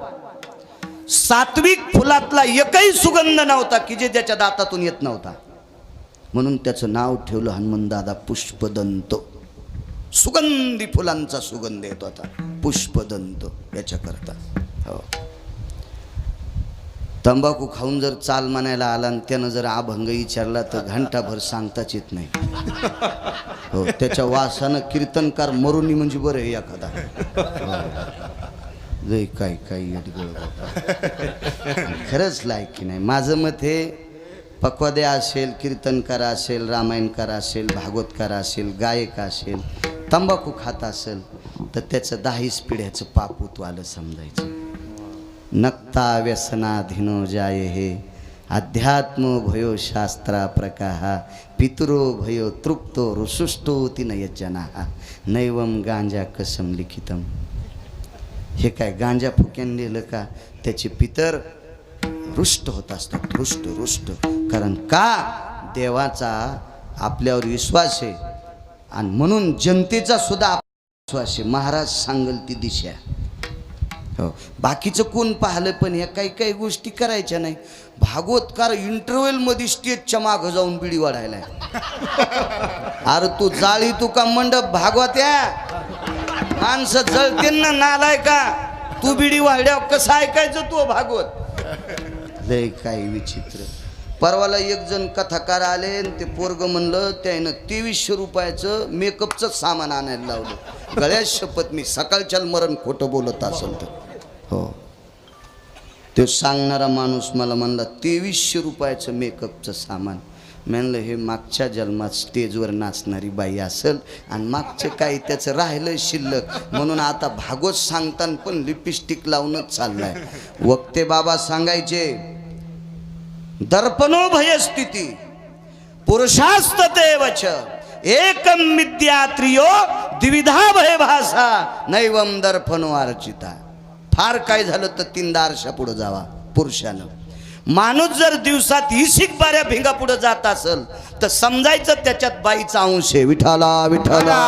सात्विक फुलातला एकही सुगंध नव्हता की जे त्याच्या दातातून येत नव्हता, म्हणून त्याचं नाव ठेवलं हनुमंतदादा पुष्पदंत. सुगंधी फुलांचा सुगंध येत होता, पुष्पदंत याच्याकरता. हो. तंबाखू खाऊन जर चाल म्हणायला आला आणि त्यानं जर अभंग विचारला तर घंटाभर सांगताच येत नाही. हो, त्याच्या वासानं कीर्तनकार मरुनी म्हणजे बरं आहे एखादा. लय काय काय येडगळ बाबा. खरंच लायकी नाही. माझं मत हे पक्वादे असेल, कीर्तनकार असेल, रामायणकार असेल, भागवतकार असेल, गायक असेल, तंबाखू खात असेल तर त्याचं 10 पिढ्याचं पापूत आलं समजायचं. नक्ता व्यसनाधीनो जाय हे अध्यात्म भयो शास्त्रा प्रकाहा पितरो भयो तृप्तो रुसुष्टोती नयजना नैवम गांजा कसम लिखितम. हे काय गांजा फुक्यान लिहिलं का त्याचे पितर रुष्ट होत असतात. रुष्ट रुष्ट. कारण का देवाचा आपल्यावर विश्वास आहे आणि म्हणून जनतेचा सुद्धा विश्वास आहे. महाराज सांगल ती दिशा. हो, बाकीचं कोण पाहिलं पण ह्या काही काही गोष्टी करायच्या नाही. भागवतकार इंटरव्हलमध्ये स्टेजच्या मागं जाऊन बिडी वाढायलाय. अरे तू जाळी तू का मंडप भागवत्या माणसं जळते ना नालाय का. तू बिडी वाढल्यावर कसं ऐकायचं तू भागवत. लय काही विचित्र. परवाला एक जण कथाकार आले आणि ते पोरग म्हणलं त्यानं 2300 रुपयाचं मेकअपचं सामान आणायला लावलं. गळ्यात शपथ मी सकाळच्या मरण खोटं बोलत असेल तर. हो, तो सांगणारा माणूस मला म्हणला 2300 रुपयाचं मेकअपचं सामान. म्हणलं हे मागच्या जन्मात स्टेजवर नाचणारी बाई असेल आणि मागचं काही त्याचं राहिलं शिल्लक म्हणून आता भागवत सांगताना पण लिपस्टिक लावूनच चाललाय. वक्ते बाबा सांगायचे दर्पणो भयस्थिती पुरुषास्ततेवच एकम विद्या त्रियो द्विविधा भय भाषा नैवम दर्पणो अर्चिता. फार काय झालं तर 3दा आरशा पुढे जावा पुरुषानं. माणूस जर दिवसात 20 बाऱ्या भिंगा पुढे जात असेल तर समजायचं त्याच्यात बाईचा अंश आहे. विठाला विठाला.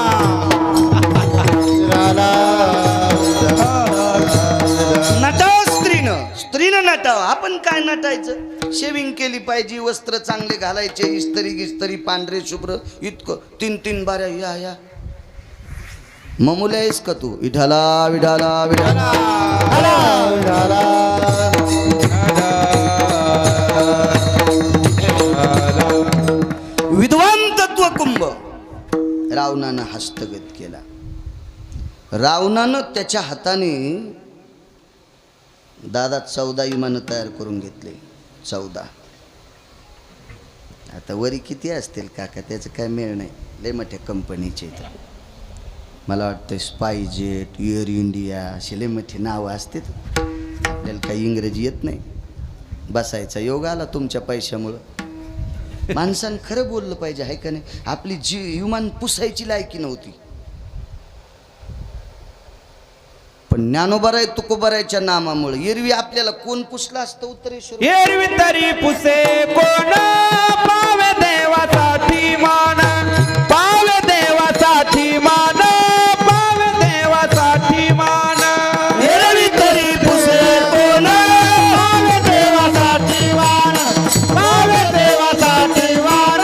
नटाव स्त्रीनं नटाव. आपण काय नटायचं. शेविंग केली पाहिजे, वस्त्र चांगले घालायचे, इस्त्री गिस्त्री पांढरे शुभ्र इतकं 3 बाऱ्या. या या ममुल्या आहेस का तू. विठाला विठाला विठाला. विद्वान तत्व कुंभ रावणानं हस्तगत केला. रावणानं त्याच्या हाताने दादा 14 विमानं तयार करून घेतले. 14. आता वरी किती असतील काका त्याचं काय मेळ नाही. लय मोठ्या कंपनीचे. मला वाटतं स्पाईजेट, एअर इंडिया असे लय मोठी नावं असतात. आपल्याला काही इंग्रजी येत नाही. बसायचा योग आला तुमच्या पैशामुळं. माणसानं खरं बोललं पाहिजे आहे का नाही. आपली विमान पुसायची लायकी नव्हती पण ज्ञानोबाराय तुकोबारायच्या नामामुळे एरवी आपल्याला कोण पुसलं असतं उत्तरेश्वर. एरवी तरी पुसे कोण पावे देवासाठी मान पावे देवासाठी मान पावे देवासाठी मान. एरवी तरी पुसे कोण पावे देवासाठी मान पावे देवासाठी मान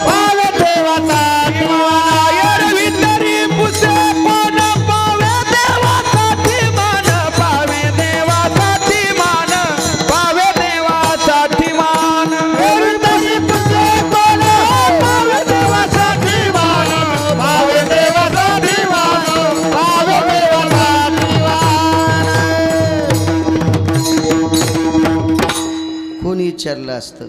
पावे देवासाठी मान. एरवी तरी पुसे कोण पावे देवासाठी मान पावे देवासाठी मान पावे देवासाठी मान. एरवी तरी पुसे कोण पावे देवासाठी मान पावे देवासाठी मान पावे देवासाठी मान. कोणी विचारलं असतं.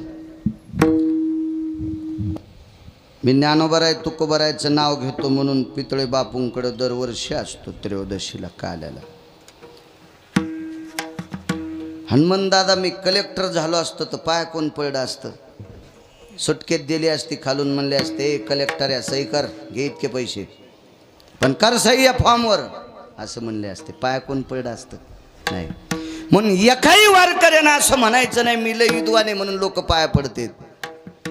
मी ज्ञानोबाराय तुकोबारायचं नाव घेतो म्हणून पितळे बापूंकडे दरवर्षी असतो त्रयोदशीला काल्याला. हनुमान दादा मी कलेक्टर झालो असतो तर पाय कोण पडलं असतं. सुटकेत दिली असती खालून म्हणले असते कलेक्टर या सही कर घे इतके पैसे पण कर सही या फॉर्मवर असं म्हणले असते. पाय कोण पडलं असतं नाही. म्हणून एकाही वारकऱ्यानं असं म्हणायचं नाही मी लय विद्वान म्हणून लोक पाया पडते.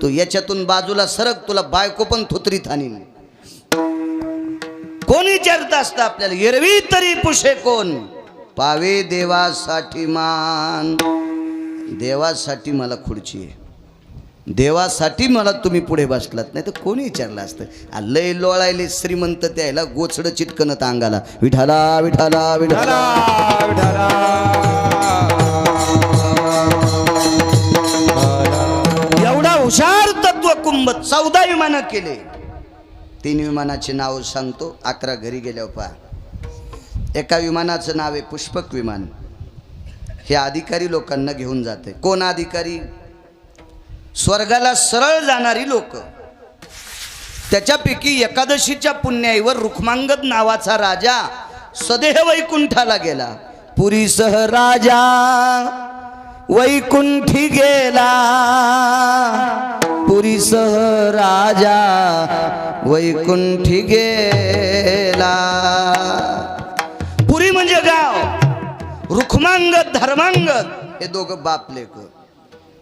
तू याच्यातून बाजूला सरक तुला बायको पण थुतरीत आणीन. कोण विचारत असतं आपल्याला. एरवी तरी पुषे कोण पावे देवासाठी मान. देवासाठी मला खुर्ची आहे. देवासाठी मला तुम्ही पुढे बसलात नाही तर कोणी विचारलं असतं. लय लोळायले श्रीमंत त्याला गोचड चिटकनत अंगाला. विठाला विठाला विठाला. एवढा हुशार तत्वकुंभ 14 विमानं केले. 3 विमानाचे नाव सांगतो. 11 घरी गेल्यावर पहा. एका विमानाचं नाव आहे पुष्पक विमान. हे अधिकारी लोकांना घेऊन जाते. कोण अधिकारी? स्वर्गाला सरळ जाणारी लोक. त्याच्यापैकी एकादशीच्या पुण्याईवर रुक्मांगद नावाचा राजा सदेह वैकुंठाला गेला. पुरीसह राजा वैकुंठी गेला. पुरीसह राजा वैकुंठी गेला. पुरी म्हणजे गाव. रुक्मांगद धर्मांगद हे दोघं बाप लेक.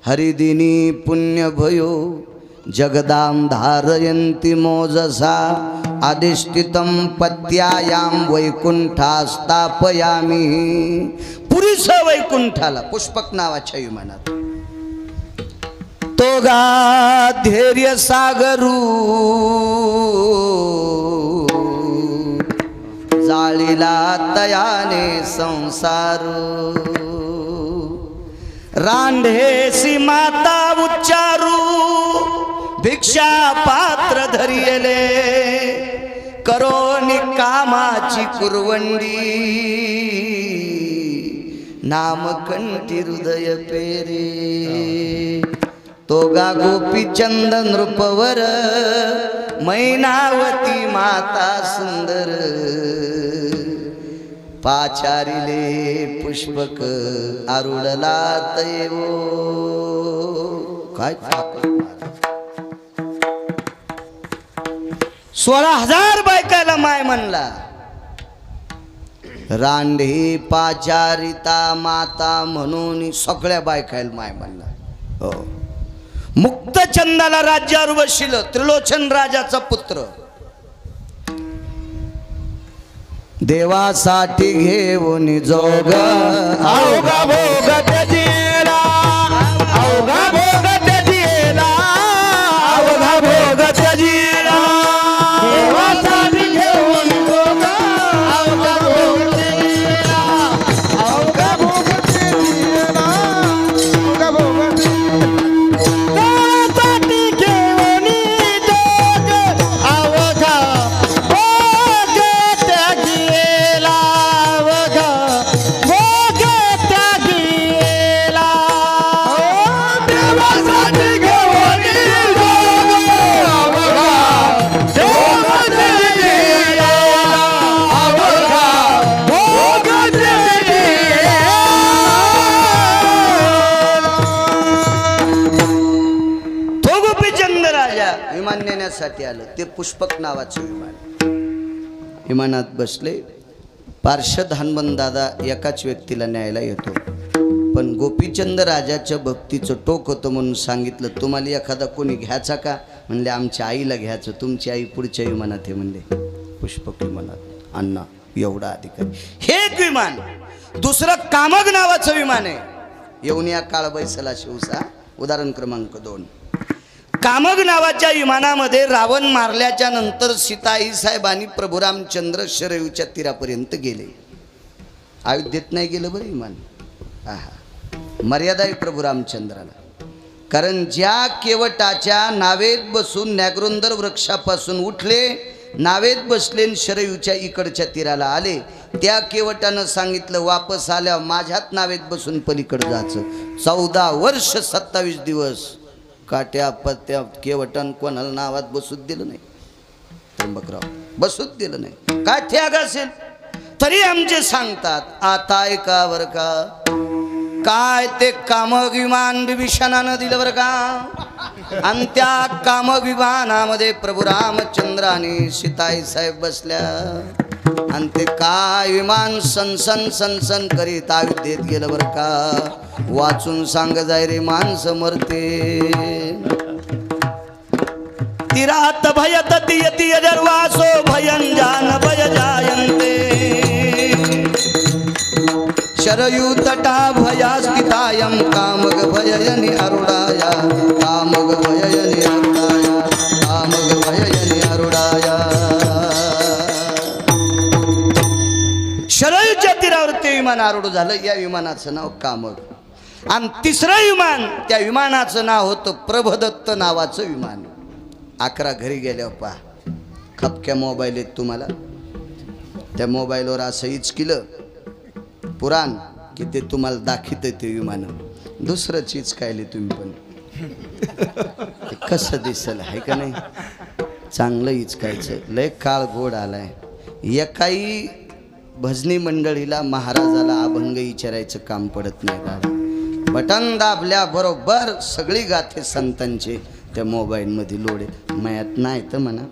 हरिदिनी पुण्य भयो जगदाम धारयन्ति मोजसा अधिष्ठितं पत्यायाम वैकुंठा स्थापयामी. पुरीसह वैकुंठाला पुष्पक नावाच्या विमानात तो गा धैर्य सागरू जाळीला तयाने संसारू. रांढेसी माता उच्चारू भिक्षा पात्र धरियले करोनी कामाची कुरवंडी नामकंठी हृदय पेरे. तो गा गोपीचंद नृपवर मैनावती माता सुंदर पाचारिले पुष्पक आरुडला तैवो. काय 16,000 बायकाला माय म्हणला. रांढे पाचारिता माता म्हणून सगळ्या बायकाला माय म्हणला. हो. मुक्तचंदाला राज्यावर बसलं. त्रिलोचन राजाचा पुत्र. देवासाठी घेऊन जोग अवघा भोग त्याजीला, अवघा भोग त्याजीला, अवघा भोग त्याजीला. देवासाठी घेऊन जोग अवघा भोग त्याजीला, अवघा भोग त्याजीला, अवघा भोग देवासाठी घेऊन जोग अवघा भोग त्यागीला. अवघा भोग त्यागीला. देवासाठी घेऊन जोग अवघा भोग त्याजीला, अवघा भोग त्याजीला. तो गोपीचंद राजा विमान नेण्यासाठी आलं. ते पुष्पक नावाचं विमान. विमानात बसले. पार्षद हनुमान दादा एकाच व्यक्तीला न्यायला येतो. पण गोपीचंद राजाच्या भक्तीचं टोक होतं म्हणून सांगितलं, तुम्हाला एखादा कोणी घ्यायचा का? म्हणले आमच्या आईला घ्यायचं. तुमची आई पुढच्या विमानात आहे म्हणले. पुष्पक विमानात. अण्णा एवढा अधिकारी. हे एक विमान. दुसरं कामग नावाचं विमान आहे. येऊन या काळ बैसला शिवसा. उदाहरण क्रमांक 2. कामग नावाच्या विमानामध्ये रावण मारल्याच्या नंतर सीताई साहेबांनी प्रभू रामचंद्र शरयूच्या तीरापर्यंत गेले. अयोध्येत नाही गेलं बरं विमान. आहा, मर्यादा आहे प्रभू रामचंद्राला. कारण ज्या केवटाच्या नावेत बसून नॅग्रोंदर वृक्षापासून उठले, नावेत बसले आणि शरयूच्या इकडच्या तीराला आले, त्या केवटानं सांगितलं वापस आल्यावर माझ्यात नावेत बसून पलीकडे जायचं. 14 वर्ष 27 दिवस काट्या पत्त्या केवटन कोणाला नावात बसूच दिलं नाही. त्र्यंबकराव बसूच दिलं नाही. काय त्याग असेल तरी आमचे सांगतात आता ऐका बर का. काय ते कामग विमान विभीषणानं दिलं बरं का. आणि त्या कामग विमानामध्ये प्रभू रामचंद्राने सीताई साहेब बसल्या. आणि ते काय विमान सनसन सनसन करीत अयोध्येत गेलं बरं का. वाचून सांग जाय रे माणसं मरते. तिरात भयत तियती अजर्वासो भयंजान भय जायन्ते. शरयू तटा भयास्थितायं कामग भययनि अरुणाया. कामग भययनि अरुणाया. कामग भययनि अरुणाया. शरयूच्या तीरावर ते विमान आरूढ झालं. या विमानाचं नाव कामग. आणि तिसरं विमान, त्या विमानाचं नाव होतं प्रभदत्त नावाचं विमान. 11 घरी गेल्यावर पहा. खपक्या मोबाईल आहेत तुम्हाला. त्या मोबाईलवर असं इचकिलं पुराण की ते तुम्हाला दाखित ते विमान दुसरं चीज खायले तुम्ही पण ते कसं दिसल आहे का नाही. चांगलं इचकायचं. लय काळ गोड आलाय. एकाही भजनी मंडळीला महाराजाला अभंग विचारायचं काम पडत नाही दादा. बटन दाबल्याबरोबर सगळी गाथे संतांचे त्या मोबाईलमध्ये लोड आहे. मयात नाही तर म्हणा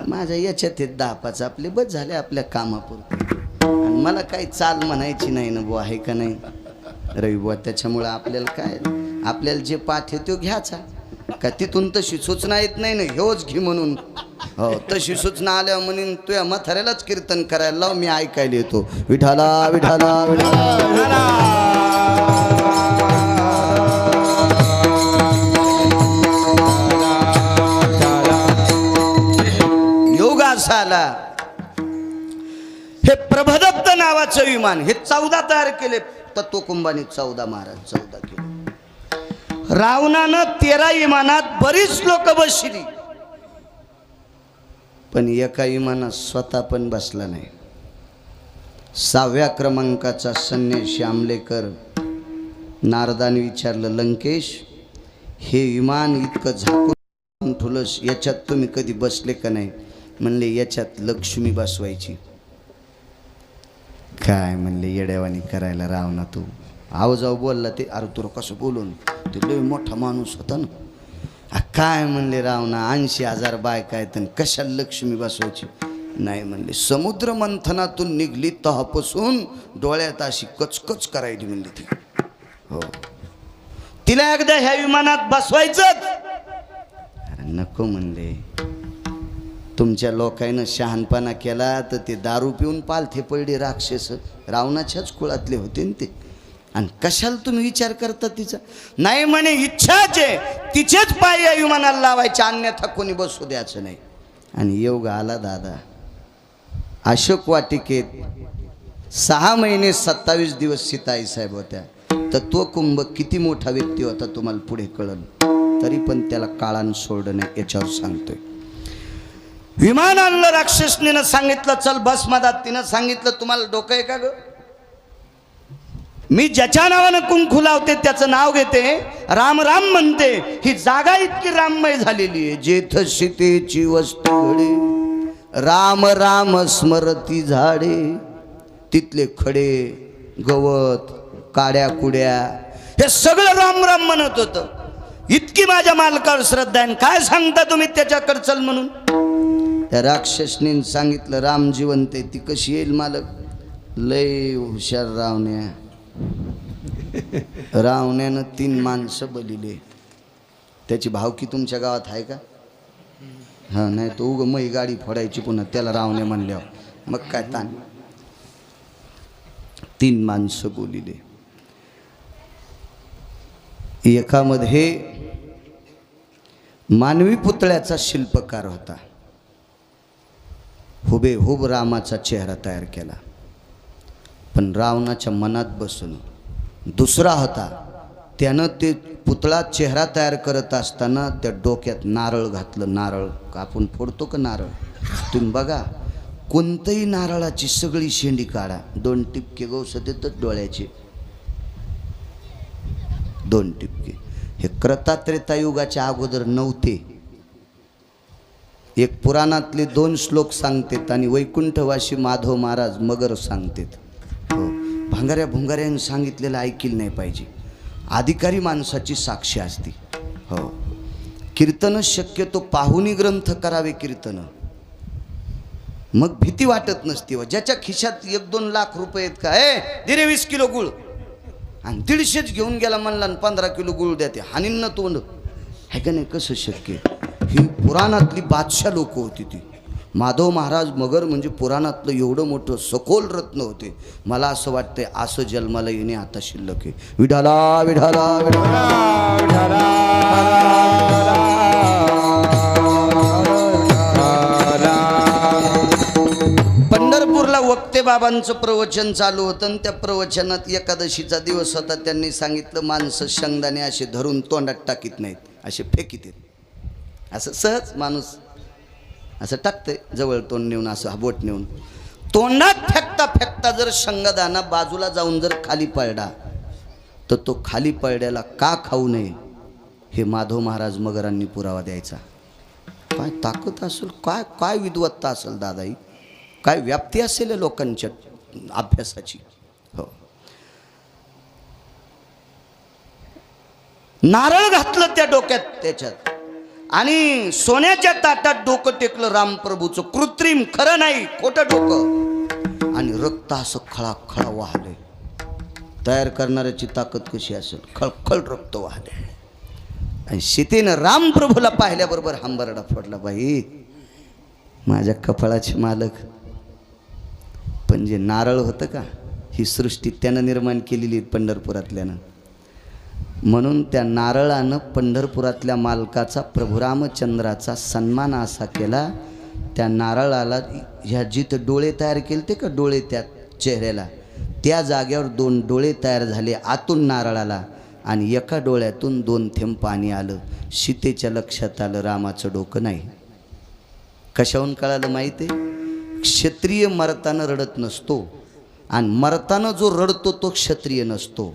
माझ्या याच्यात 10-5 आपले बस झाले आपल्या कामापुरते. आणि मला काही चाल म्हणायची नाही ना बुवा आहे का नाही रविबुवा. त्याच्यामुळं आपल्याला काय आपल्याला जे पाठ आहे तो घ्यायचा का तिथून तशी सूचना येत नाही ना ह्योच घे म्हणून. हो तशी सूचना आल्या म्हणून तुझ्या म्हाताऱ्यालाच कीर्तन करायला लाव मी ऐकायला येतो. विठाला विठाला विठाला. योग असा आला हे प्रभदत्त नावाचं विमान हे 14 तयार केले तत्वकुंभाने. 14 महाराज 14 केले. रावणानं 13 विमानात बरीच लोक बसली पण एका विमानात स्वतः पण बसला नाही. 6व्या क्रमांकाचा संन्यासी आमलेकर नारदाने विचारलं लंकेश हे विमान इतकं झाकून ठुलस याच्यात तुम्ही कधी बसले का नाही. म्हणले याच्यात लक्ष्मी बसवायची. काय म्हणले येड्यावानी करायला रावणा तू. आव जाऊ बोलला ते. अरे तुला कसं बोलून ते लय मोठा माणूस होता ना. काय म्हणले रावणा 80,000 बायका आहेत कशाला लक्ष्मी बसवायची. नाही म्हणले समुद्र मंथनातून निघली तहापासून डोळ्यात अशी कचकच करायली म्हणली ती. हो तिला एकदा ह्या विमानात बसवायचं. अरे नको म्हणले तुमच्या लोकांना शहाणपणा केला तर ते दारू पिऊन पालथे पडले राक्षस रावणाच्याच कुळातले होते ना ते. आणि कशाला तुम्ही विचार करता तिचा. नाही म्हणे इच्छाच आहे तिचेच पाय या विमानाला लावायचे अन्यथा कोणी बसू द्यायचं नाही. आणि योग आला दादा. अशोक वाटिकेत 6 महिने 27 दिवस सीताई साहेब होत्या. तत्वकुंभ किती मोठा व्यक्ती होता तुम्हाला पुढे कळलं. तरी पण त्याला काळानं सोडणं नाही याच्यावर सांगतोय. विमान आणलं राक्षसनीनं सांगितलं चल बस मधात. तिनं सांगितलं तुम्हाला डोकं आहे का ग. मी ज्याच्या नावानं कुंकू लावते त्याचं नाव घेते राम राम म्हणते. ही जागा इतकी राममय झालेली आहे जेथ सीतेची वस्तू घडे राम राम स्मरती झाडे. तिथले खडे गवत काड्या कुड्या हे सगळं राम राम म्हणत होतं. इतकी माझ्या मालकावर श्रद्धा आहे. काय सांगता तुम्ही त्याच्याकडे चल म्हणून. त्या राक्षसनीनं सांगितलं राम जिवंत आहे ती कशी येईल मालक. लय हुशार रावण्या. रावण्यानं 3 माणसं बलिले. त्याची भावकी तुमच्या गावात आहे का. हा नाही तो उग मही गाडी फोडायची पुन्हा त्याला रावण्या म्हणल्यावर मग काय ताण. 3 माणसं बोलिले. एकामध्ये मानवी पुतळ्याचा शिल्पकार होता. हुबेहूब रामाचा चेहरा तयार केला पण रावणाच्या मनात बसून. दुसरा होता त्यानं ते पुतळा चेहरा तयार करत असताना त्या डोक्यात नारळ घातलं. नारळ आपण फोडतो का नारळ तुम्ही बघा कोणतंही नारळाची सगळी शेंडी काढा 2 टिपके गवसत येतात डोळ्याचे 2 टिपके. हे क्रतात्रेतायुगाच्या अगोदर नव्हते. एक पुराणातले 2 श्लोक सांगतात आणि वैकुंठवासी माधव महाराज मगर सांगतात. हो भांगाऱ्या भुंगाऱ्यानं सांगितलेलं ऐकलं नाही पाहिजे. अधिकारी माणसाची साक्षी असते. हो कीर्तन शक्यतो पाहुणी ग्रंथ करावे कीर्तन मग भीती वाटत नसते. व ज्याच्या खिशात 1-2 लाख रुपये आहेत का दिरे 20 किलो गुळ आणि 150च घेऊन गेला म्हणला 15 किलो गुळ द्या ते हानींना तोंड आहे का नाही. कसं शक्य. ही पुराणातली बादशाह लोक होती ती. माधव महाराज मगर म्हणजे पुराणातलं एवढं मोठं सखोल रत्न होते. मला असं वाटतंय असं जन्माला येणे आता शिल्लक आहे. विठाला विठाला विठाला. पंढरपूरला वक्ते बाबांचं प्रवचन चालू होतं आणि त्या प्रवचनात एकादशीचा दिवस होता. त्यांनी सांगितलं माणसं शेंगदाणे असे धरून तोंडात टाकीत नाहीत असे फेकीत आहेत. असं सहज माणूस असं टाकतंय जवळ तोंड नेऊन असं बोट नेऊन. तोंडात फेकता फेकता जर शंगदाना बाजूला जाऊन जर खाली पडला तर तो खाली पडल्याला का खाऊ नये हे माधव महाराज मगरांनी पुरावा द्यायचा. काय ताकद असेल, काय काय विद्वत्ता असेल दादाई, काय व्याप्ती असेल लोकांच्या अभ्यासाची. हो, नारळ घातलं त्या डोक्यात त्याच्यात आणि सोन्याच्या ताटात डोकं टेकलं रामप्रभूचं, कृत्रिम, खरं नाही, खोटं डोकं, आणि रक्त असं खळाखळा वाहले. तयार करणाऱ्याची ताकद कशी असेल, खळखळ रक्त वाहले. आणि सीतेनं रामप्रभूला पाहिल्याबरोबर हंबरडा फोडला, बाई माझ्या कपाळाचे मालक. पण जे नारळ होतं का, ही सृष्टी त्यानं निर्माण केलेली पंढरपुरातल्यानं. म्हणून त्या नारळानं पंढरपुरातल्या मालकाचा, प्रभू रामचंद्राचा सन्मान असा केला. त्या नारळाला ह्या जिथं डोळे तयार केले ते का डोळे त्या चेहऱ्याला, त्या जागेवर 2 डोळे तयार झाले आतून नारळाला, आणि एका डोळ्यातून 2 थेंब पाणी आलं. सीतेच्या लक्षात आलं रामाचं डोकं नाही. कशाहून कळालं माहिती आहे? क्षत्रिय मरताना रडत नसतो, आणि मरताना जो रडतो तो क्षत्रिय नसतो.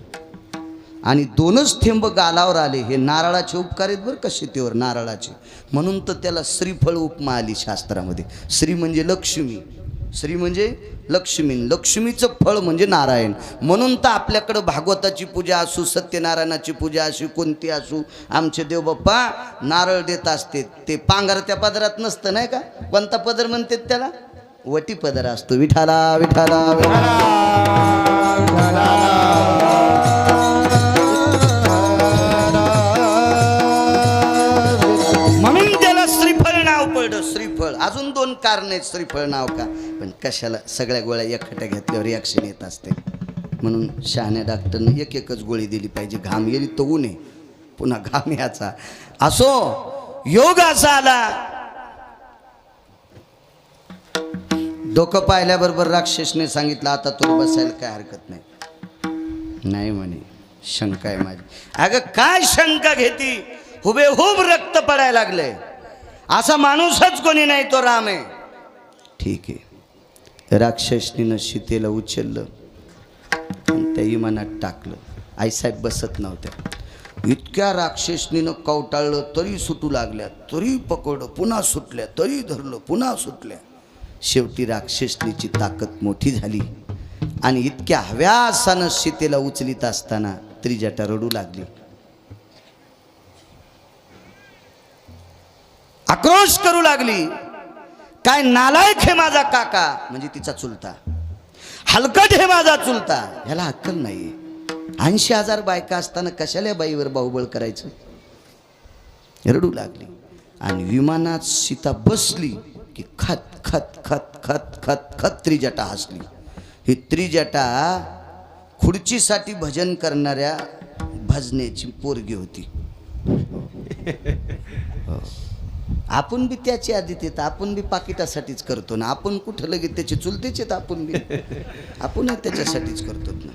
आणि 2च थेंब गालावर आले, हे नारळाचे उपकार आहेत बरं का सीतेवर, नारळाचे. म्हणून तर त्याला श्रीफळ उपमा आली शास्त्रामध्ये. श्री म्हणजे लक्ष्मी, श्री म्हणजे लक्ष्मी, लक्ष्मीचं फळ म्हणजे नारायण. म्हणून तर आपल्याकडं भागवताची पूजा असू, सत्यनारायणाची पूजा असू, कोणती असू, आमचे देवबाप्पा नारळ देत असते. ते पांघरत्या पदरात नसतं नाही का, कोणता पदर म्हणतात त्याला, वटी पदर असतो. विठाला विठाला म्हणून त्याला श्रीफळ नाव पडलं. श्रीफळ, अजून 2 कारण आहेत श्रीफळ नाव का, पण कशाला सगळ्या गोळ्या एकखट्या घेतल्यावर रिॲक्शन येत असते. म्हणून शहाण्या डॉक्टरने एकच गोळी दिली पाहिजे. घाम गेली तर ऊन आहे, पुन्हा घाम याचा. असो, योग असा आला. डोकं पाहिल्याबरोबर राक्षसने सांगितलं, आता तुला बसायला काय हरकत नाही. नाही म्हणे, शंका आहे माझी. अगं काय शंका घेती, हुबेहूब रक्त पडायला लागले. असा माणूसच कोणी नाही, तो राम आहे. ठीक आहे. राक्षसनीनं सीतेला उचललं आणि त्या विमानात टाकलं. आईसाहेब बसत नव्हत्या. इतक्या राक्षसनीनं कवटाळलं तरी सुटू लागल्या, तरी पकडलं, पुन्हा सुटल्या, तरी धरलं, पुन्हा सुटल्या. शेवटी राक्षसनीची ताकद मोठी झाली आणि इतक्या हव्यासानं सीतेला उचलीत असताना त्रिजटा रडू लागली. आक्रोश करू लागली. काय नालायक हे माझा काका, म्हणजे तिचा चुलता, हलकट हे माझा चुलता, ह्याला अक्कल नाही. 80,000 बायका असताना कशाला बाईवर बाहुबळ करायचं. रडू लागली. आणि विमानात सीता बसली की खत खत खत खत खत खत त्रिजटा हसली. ही त्रिजटा खुर्चीसाठी भजन करणाऱ्या भजनेची पोरगी होती. आपण बी त्याची आदित येत, आपण बी पाकिटासाठीच करतो ना. आपण कुठं लगेच त्याचे चुलतेच येत, आपण त्याच्यासाठीच करतो ना.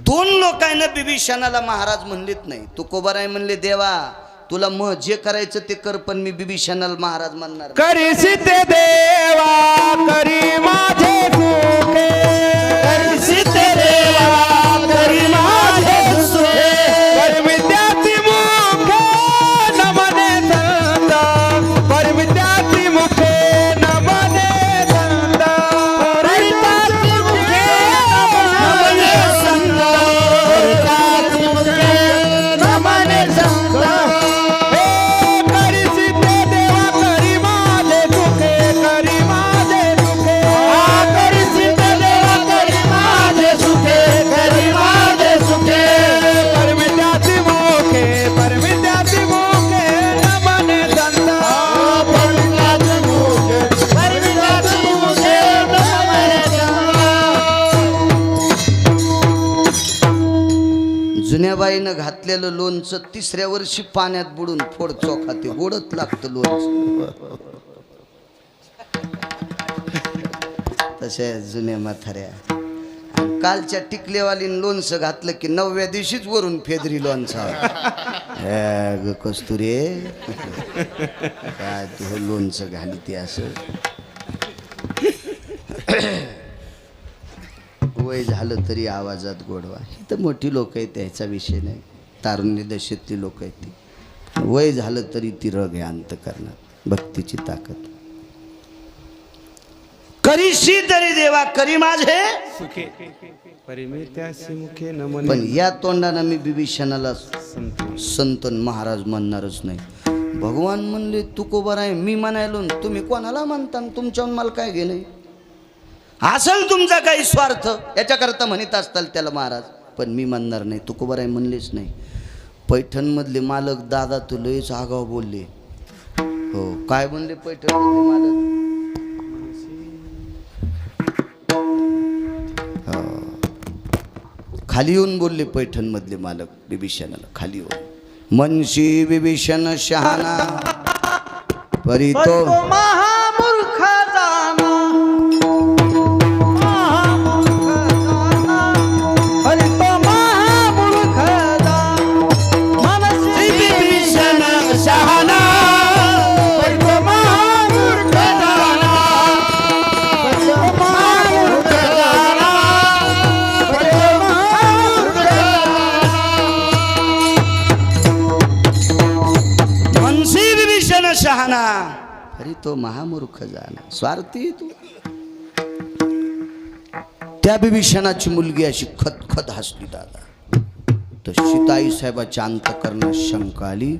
2 लोकांना बिभीषणाला महाराज म्हणलेत नाही. तुकोबाराय म्हणले, देवा तुला जे करायचं ते कर, पण मी बिभीषणाला महाराज म्हणणार. करी सीते देवा करी माझे सुखे, करी सीते देवा करी माझे सुखे, परमित्याती मुखे नमने संत, परमित्याती मुखे नमने संत, परमित्याती मुखे नमने संत, परमित्याती मुखे नमने संत. करी सीते देवा करी माझे सुखे, करी माझे सुखे, करी सीते देवा करी माझे सुखे, करी माझे सुखे, परमित्याती मुखे, परमित्याती मुखे नमने संत. परमित्याती मुखे, परमित्याती मुखे नमने संत. जुन्या बाईनं घातलेलं लोणचं 3ऱ्या वर्षी पाण्यात बुडून फोड चोखा ते गोडत लागतं लोणचं. तशा जुन्या म्हाताऱ्या. आणि कालच्या टिकलेवालीन लोणचं घातलं की 9व्या दिवशीच वरून फेदरी लोणचं. ग कस्तुरे, काय तू लोणचं घाली ते असं. वय झालं तरी आवाजात गोडवा. ही तर मोठी लोक आहेत, त्याचा विषय नाही. तारुण्य दशेतली लोक आहेत ती. वय झालं तरी ती रग आहे अंतकरणात, भक्तीची ताकद. करीशी तरी देवा करी माझे सुखे परिमित्यासी मुखे नमन. पण या तोंडानं मी बिभीषणाला संतन महाराज म्हणणारच नाही. भगवान म्हणले तुकोबर आहे, मी म्हणायलो तुम्ही कोणाला म्हणता, तुमच्याहून मला काय घे नाही. असेल तुमचा काही स्वार्थ याच्याकरता म्हणत असताल त्याला महाराज, पण मी म्हणणार नाही. तुकोबर आहे म्हणलेच नाही. पैठणमधले मालक दादा तू लयच आगाव बोलले. हो काय म्हणले पैठणमधले मालक? खाली येऊन बोलले पैठणमधले मालक बिभीषणाला, खाली येऊन. मनशी बिभीषण शहाणा परी तो महामूर्ख जाना, हरी तो महामूर्ख जाना. मनसी बिभीषण शहाणा हरी तो महामूर्ख जाना, हरी तो महामूर्ख जाना, हरी तो महामूर्ख जाना. मनसी बिभीषण शहाणा अरे तो महामूर्ख जाना. स्वार्थी तू. त्या बिभीषणाची मुलगी अशी खदखद हसली दादा. तर सीताई साहेबाच्या अंतकरणात शंका आली.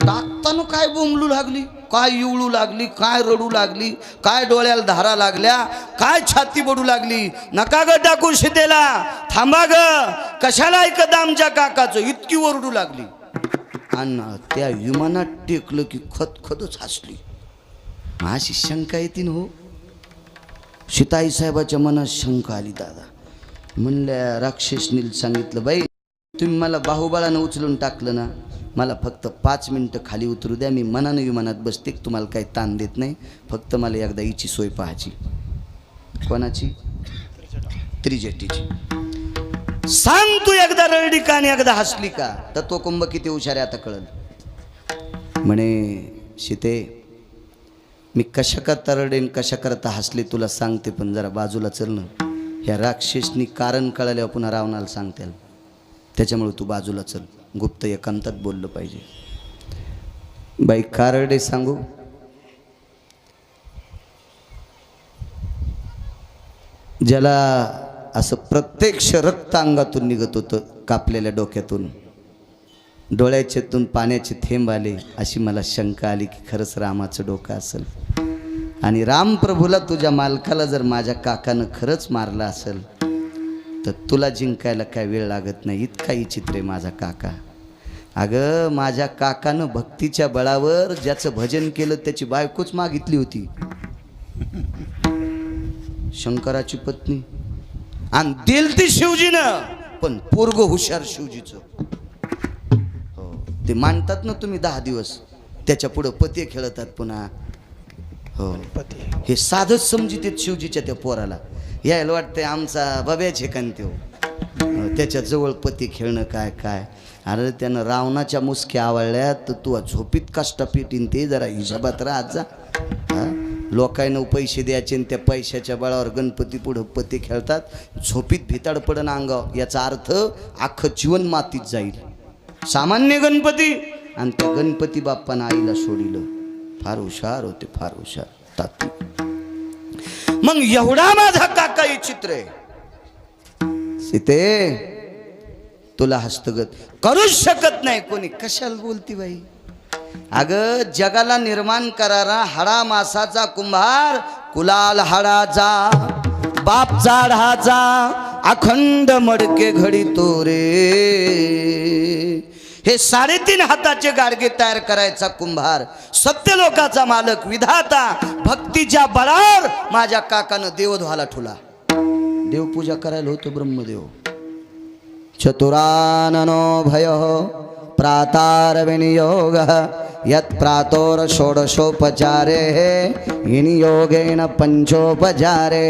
टाकताना काय बोंबलू लागली, काय इवळू लागली, काय रडू लागली, काय डोळ्याला धारा लागल्या, काय छाती बडू लागली. नका ग टाकू सीतेला, थांबा ग, कशाला ऐकत आमच्या काकाचं, इतकी ओरडू लागली. आणि त्या विमानात टेकलं की खदखदच हसली. अशी शंका येते ना हो. सीताई साहेबाच्या मनात शंका आली दादा. म्हणल्या राक्षसनील सांगितलं बाई तुम्ही मला बाहुबळानं उचलून टाकलं ना, मला फक्त 5 मिनटं खाली उतरू द्या, मी मनानं विमानात बसते, तुम्हाला काही ताण देत नाही, फक्त मला एकदा हिची सोय पाहायची. कोणाची? त्रिजटीची. सांग तू एकदा रडली का आणि एकदा हसली का, तर तो कुंभ किती हुशार आहे आता कळल. म्हणे सीते मी कशा करता रडेन कशा करता हसले तुला सांगते, पण जरा बाजूला चल ना. ह्या राक्षसनी कारण कळाल्यावर पुन्हा रावणाला सांगते, त्याच्यामुळे तू बाजूला चल, गुप्त एकांतात बोललं पाहिजे. बाई का रडे सांगू. ज्याला असं प्रत्यक्ष रक्त अंगातून निघत होतं, कापलेल्या डोक्यातून, डोळ्याच्यातून पाण्याचे थेंब आले, अशी मला शंका आली की खरंच रामाचं डोकं असेल. आणि रामप्रभूला तुझ्या मालकाला जर माझ्या काकानं खरंच मारलं असेल तर तुला जिंकायला काय वेळ लागत नाही. इतका विचित्र आहे माझा काका. अगं माझ्या काकानं भक्तीच्या बळावर ज्याचं भजन केलं त्याची बायकोच मागितली होती, शंकराची पत्नी, आणि दिल ती शिवजीनं, पण पोरग हुशार शिवजीचं. हो ते मानतात ना तुम्ही 10 दिवस, त्याच्या पुढं पती खेळतात पुन्हा. हो हे साधच समजित शिवजीच्या त्या पोराला. यायला वाटतंय आमचा बब्याचे कांते हो, त्याच्या जवळ पती खेळणं काय काय. अरे त्यानं रावणाच्या मुसक्या आवडल्या तर तू झोपीत कष्ट पेटीन, ते जरा हिशोबात राहत जा. लोकांना पैसे द्यायचे आणि त्या पैशाच्या बळावर गणपती पुढं पती खेळतात, झोपीत भिताड पडन अंगाव. याचा अर्थ अख्खं जीवन मातीत जाईल. सामान्य गणपती, आणि त्या गणपती बाप्पानं आईला सोडिलं. फार हुशार होते, फार हुशार तात्या. मग एवढा माझा काका विचित्र आहे. सीते तुला हस्तगत करूच शकत नाही कोणी. कशाला बोलती बाई. अगं जगाला निर्माण करारा हाडा मासाचा कुंभार, कुलाल हाडाचा बाप झाडाचा, अखंड मडके घडी तोरे. हे 3.5 हाताचे गाडगे तयार करायचा कुंभार, सत्यलोकाचा मालक विधाता, भक्तीच्या बळावर माझ्या काकानं देवधवाला ठुला. देवपूजा करायला होतं ब्रह्मदेव. चतुराननो भय प्रातार विनियोग यत् प्रातोर षोडशोपचारे योगेन पंचोपचारे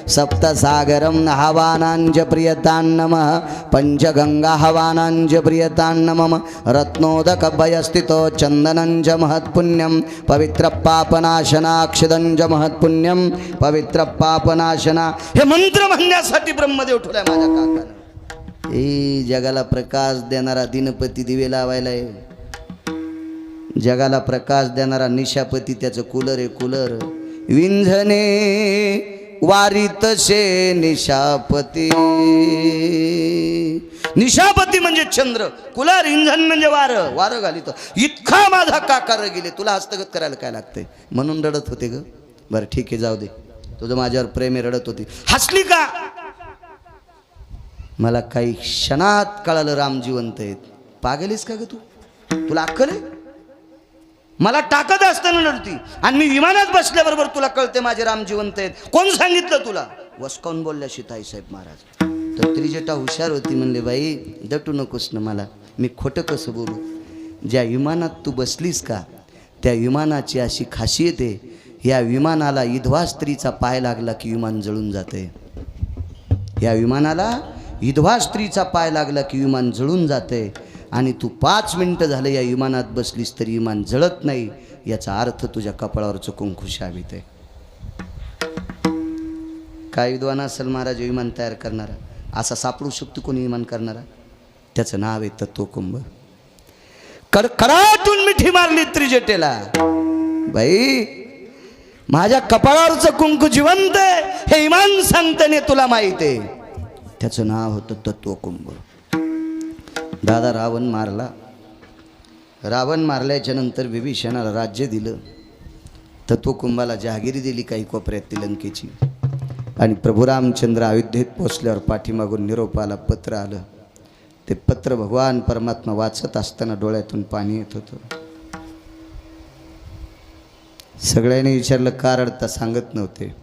सप्तसागरं हवानांच प्रियतां नमः पंचगंगा हवानांच प्रियतां नमः रत्नोदकभयस्थितो चंदनंच महत्पुण्यं पवित्र पापनाशनाक्षिदंच महत्पुण्यं पवित्र पापनाशना. हे मंत्र म्हणण्यासाठी ब्रह्मदेव ठेवलाय माझ्या काकानं. जगाला प्रकाश देणारा दिनपती दिवे लावायला आहे. जगाला प्रकाश देणारा निशापती त्याचं कूलर आहे कूलर. विंझणे वारीतसे निशापती. निशापती म्हणजे चंद्र, कुलर इंधन म्हणजे वारं. वारं घालितो. इतका माझा काका गेले. तुला हस्तगत करायला काय लागतंय म्हणून रडत होते ग. बरं ठीक आहे जाऊ दे, तुझं माझ्यावर प्रेम आहे. रडत होती. हसली का? मला काही क्षणात कळालं राम जिवंत आहेत. पागलीस का ग तू? तुला अक्कल आहे? मला टाकत असताना लढती आणि मी विमानात बसल्याबरोबर तुला कळते माझे राम जिवंत आहेत. कोण सांगितलं तुला? वसकावून बोलल्या सीताईसाहेब महाराज. तर त्रिजटा हुशार होती, म्हणले बाई दटू नकोस ना मला, मी खोटं कसं बोलू. ज्या विमानात तू बसलीस का त्या विमानाची अशी खासियत आहे, या विमानाला विधवा स्त्रीचा पाय लागला की विमान जळून जाते. या विमानाला विधवा स्त्रीचा पाय लागला की विमान जळून जाते. आणि तू 5 मिनिटं झालं या विमानात बसलीस तरी विमान जळत नाही. याचा अर्थ तुझ्या कपाळावरचं कुंकू शाबित आहे. काय विद्वान असेल महाराज विमान तयार करणारा? असा सापडू शकतो कोणी विमान करणारा? त्याचं नाव आहे तत्वकुंभ. कडकडाटून मिठी मारली त्रिजटेला. बाई माझ्या कपाळावरचं कुंकू जिवंत आहे हे विमान सांगताने तुला माहित आहे. त्याचं नाव होतं तत्वकुंभ. दादा रावण मारला. रावण मारल्याच्या नंतर विभीषणाला राज्य दिलं. तत्वकुंभाला जहागिरी दिली काही कोपऱ्यात लंकेची. आणि प्रभू रामचंद्र अयोध्येत पोचल्यावर पाठीमागून निरोप आला, पत्र आलं. ते पत्र भगवान परमात्मा वाचत असताना डोळ्यातून पाणी येत होतं. सगळ्यांनी विचारलं का रडता? सांगत नव्हते.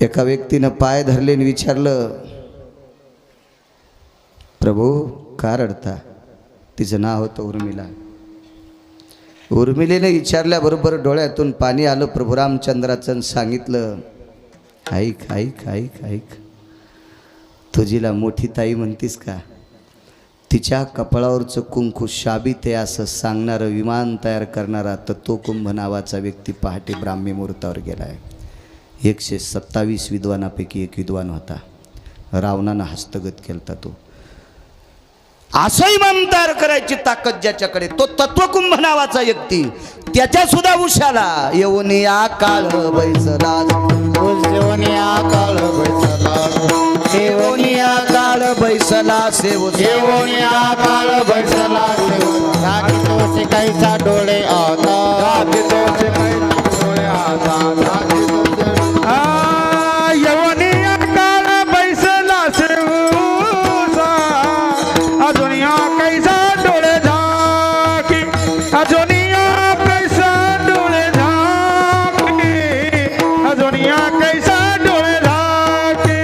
एका व्यक्तीनं पाय धरले आणि विचारलं, प्रभू का रडता? तिचं नाव होतं उर्मिला. उर्मिलेने विचारल्याबरोबर डोळ्यातून पाणी आलं. प्रभू रामचंद्राचं सांगितलं, ऐक ऐक ऐक ऐक, तुझीला मोठी ताई म्हणतीस का? तिच्या कपाळावरचं कुंकू शाबित आहे असं सांगणारं विमान तयार करणारा तत्वकुंभ नावाचा व्यक्ती पहाटे ब्राह्मी मुहूर्तावर गेला आहे. 127 विद्वानापैकी एक विद्वान होता. रावणानं हस्तगत केलता तो. असं इमाम तयार करायची ताकद ज्याच्याकडे, तो तत्वकुंभ नावाचा व्यक्ती. त्याच्या सुद्धा उशाला येऊन या काळ बैसला. येऊन या काळ बैसला. येऊन या काळ बैसला सेव. येऊन या काळ बैसला. राखी तोचे कैसा डोळे आता. राखी तोचे कैसा डोळे आता. राखी तोचे यवनिया काळ बैसला सेवसा. दुनिया कैसा डोळे झाकी. दुनिया कैसा डोळे झाकी. दुनिया कैसा डोळे झाकी.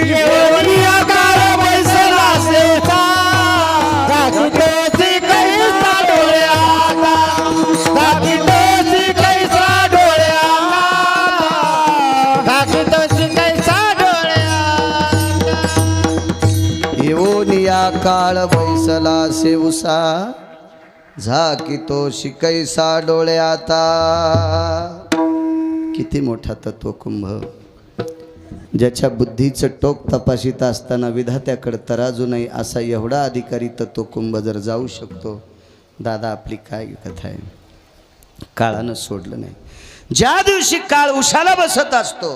येऊनिया काळ बैसला सेवसा. राखी तोची कैसा डोळे आता. राखी तोची कैसा डोळे आता. राखी तोची कैसा डोळे आता. येऊन या काळ बैसला सेवसा. झाकी तो शिकैसा डोळे आता. किती मोठा तत्वकुंभ. ज्याच्या बुद्धीचं टोक तपासित असताना विधात्याकडे तराजू नाही असा एवढा अधिकारी तत्वकुंभ जर जाऊ शकतो, दादा आपली काय कथा आहे. काळानं सोडलं नाही. ज्या दिवशी काळ उशाला बसत असतो,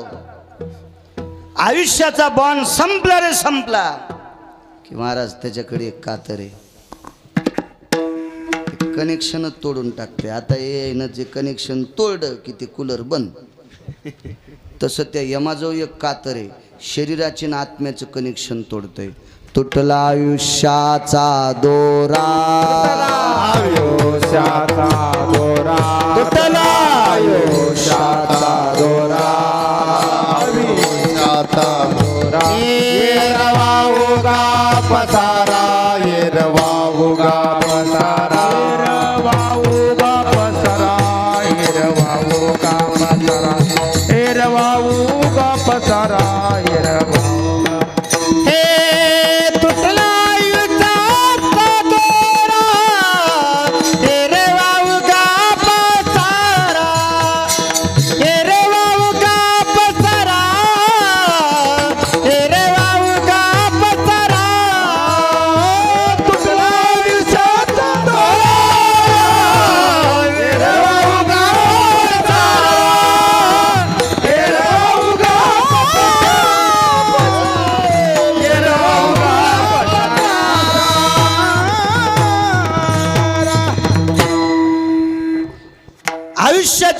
आयुष्याचा बॉन्ड संपला रे संपला की महाराज त्याच्याकडे एक कातर आहे, कनेक्शनच तोडून टाकते. आता येणं जे कनेक्शन तोडलं की ते कूलर बंद. तसं त्या यमाजवळ एक कातर आहे, शरीराचे आणि आत्म्याचं कनेक्शन तोडतंय. तुटला आयुष्याचा दोरा. आयुष्याचा दोरा. तुटला आयुष्याचा दोरा. आयुष्याचा दोरा. येरवा उगा पसारा. येरवा उगा पसारा. वाऊ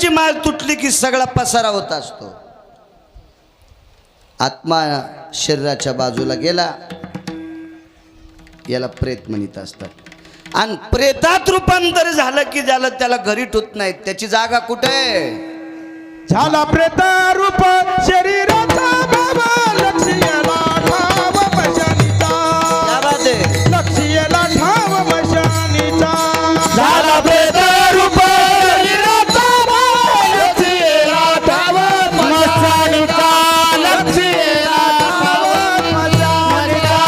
तुळशीची माळ तुटली की सगळा पसारा होत असतो. आत्मा शरीराच्या बाजूला गेला, याला प्रेत म्हणत असतात. आणि प्रेतात रूपांतर झालं की झालं, त्याला घरी ठेवत नाहीत. त्याची जागा कुठे आहे? झाला प्रेत रूप शरीराचा बाबा, लक्ष याला ठाव मशानीचा, क्या बात आहे? लक्ष याला ठाव मशानीचा. झाला प्रेत रूप शरीराचा भाव, लक्ष्मीला ठाव मशानीचा, लक्ष्मीला ठाव मशानीचा.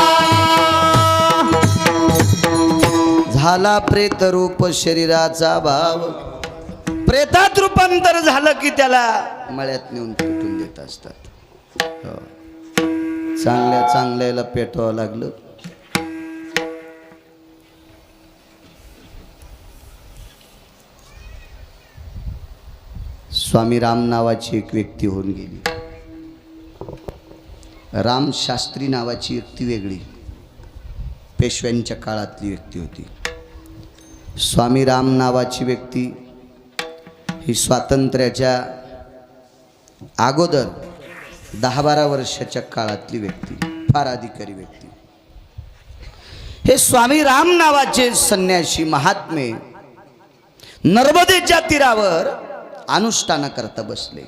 झाला प्रेत रूप शरीराचा भाव. प्रेतात रूपांतर झालं की त्याला मळ्यात नेऊन पेटून देत असतात. हो. चांगल्या चांगल्याला पेटवावं लागलं. स्वामी राम नावाची एक व्यक्ती होऊन गेली. राम शास्त्री नावाची व्यक्ती वेगळी, पेशव्यांच्या काळातली व्यक्ती होती. स्वामी राम नावाची व्यक्ती ही स्वातंत्र्याच्या अगोदर 10-12 वर्षाच्या काळातली व्यक्ती, फार अधिकारी व्यक्ती. हे स्वामी राम नावाचे संन्यासी महात्मे नर्मदेच्या तीरावर अनुष्ठान करता बसले.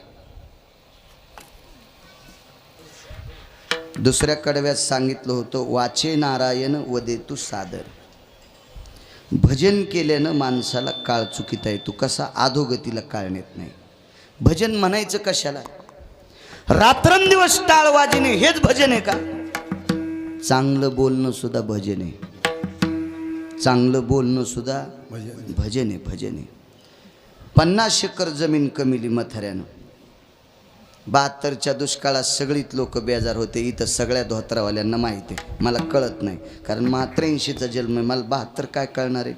दुसऱ्या कडव्यात सांगितलं होतं, वाचे नारायण वदेतु सादर. भजन केल्यानं माणसाला काळ चुकीत आहे. तू कसा अधोगतीला काळ नेत नाही. भजन म्हणायचं कशाला? रात्रंदिवस टाळ वाजणे हेच भजन आहे का? चांगलं बोलणं सुद्धा भजन आहे. चांगलं बोलणं सुद्धा भजन आहे. भजन आहे. 50 एकर जमीन कमिली मथऱ्यानं. 72च्या दुष्काळात सगळीत लोक बेजार होते. इथं सगळ्या धोत्रावाल्यांना माहिती आहे. मला कळत नाही, कारण 83चा जन्म आहे. मला 72 काय कळणार आहे?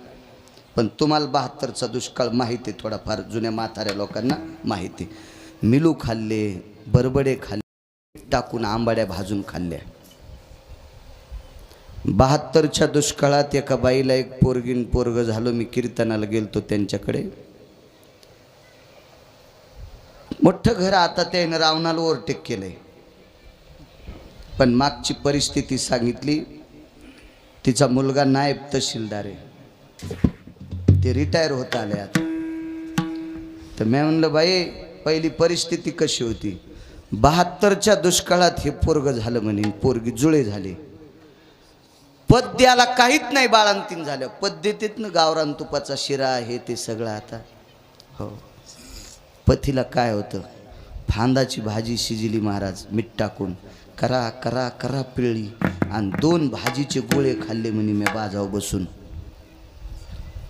पण तुम्हाला 72चा दुष्काळ माहिती आहे. थोडाफार जुन्या म्हाताऱ्या लोकांना माहिती आहे. मिलू खाल्ले, बरबडे खाल्ले, टाकून आंबाड्या भाजून खाल्ल्या. 72च्या दुष्काळात एका बाईला एक पोरगीन पोरग झालं. मी कीर्तनाला गेलतो त्यांच्याकडे. मोठं घर, आता त्यानं रावणाला ओव्हरटेक केलंय. पण मागची परिस्थिती सांगितली. तिचा मुलगा नायब तहसीलदार आहे, ते रिटायर होत आले आता. तर मी म्हणलं, बाई पहिली परिस्थिती कशी होती? 72च्या दुष्काळात हे पोरग झालं म्हणे, पोरगी जुळे झाले. पद्याला काहीच नाही, बाळंतीन झालं. पद्धतीतनं गावरान तुपाचा शिरा हे ते सगळं आता. हो, पथीला काय होतं? फांदाची भाजी शिजली महाराज, मीठ टाकून करा करा करा पिळली, आणि 2 भाजीचे गोळे खाल्ले म्हणे मी बाजाव बसून.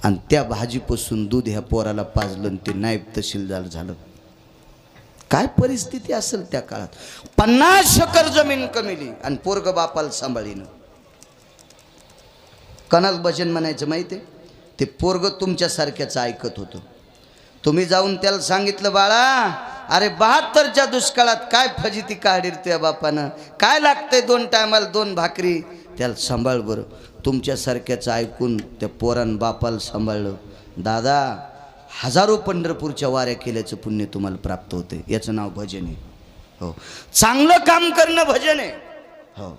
आणि त्या भाजीपासून दूध ह्या पोराला पाजलं आणि ते नायब तहसीलदार झालं. काय परिस्थिती असेल त्या काळात? 50 एकर जमीन कमिली आणि पोरग बापाला सांभाळीनं. कणाल भजन म्हणायचं माहिती आहे? ते पोरग तुमच्यासारख्याच ऐकत होतं. तुम्ही जाऊन त्याला सांगितलं, बाळा अरे 72च्या दुष्काळात काय फजिती काढीर तुझ्या बापानं, काय लागतंय 2 टायमाला 2 भाकरी, त्याला सांभाळ बरं. तुमच्यासारख्याचं ऐकून त्या पोरान बापाला सांभाळलं. दादा, हजारो पंढरपूरच्या वाऱ्या केल्याचं पुण्य तुम्हाला प्राप्त होते. याचं नाव भजन आहे. हो, चांगलं काम करणं भजन आहे. हो,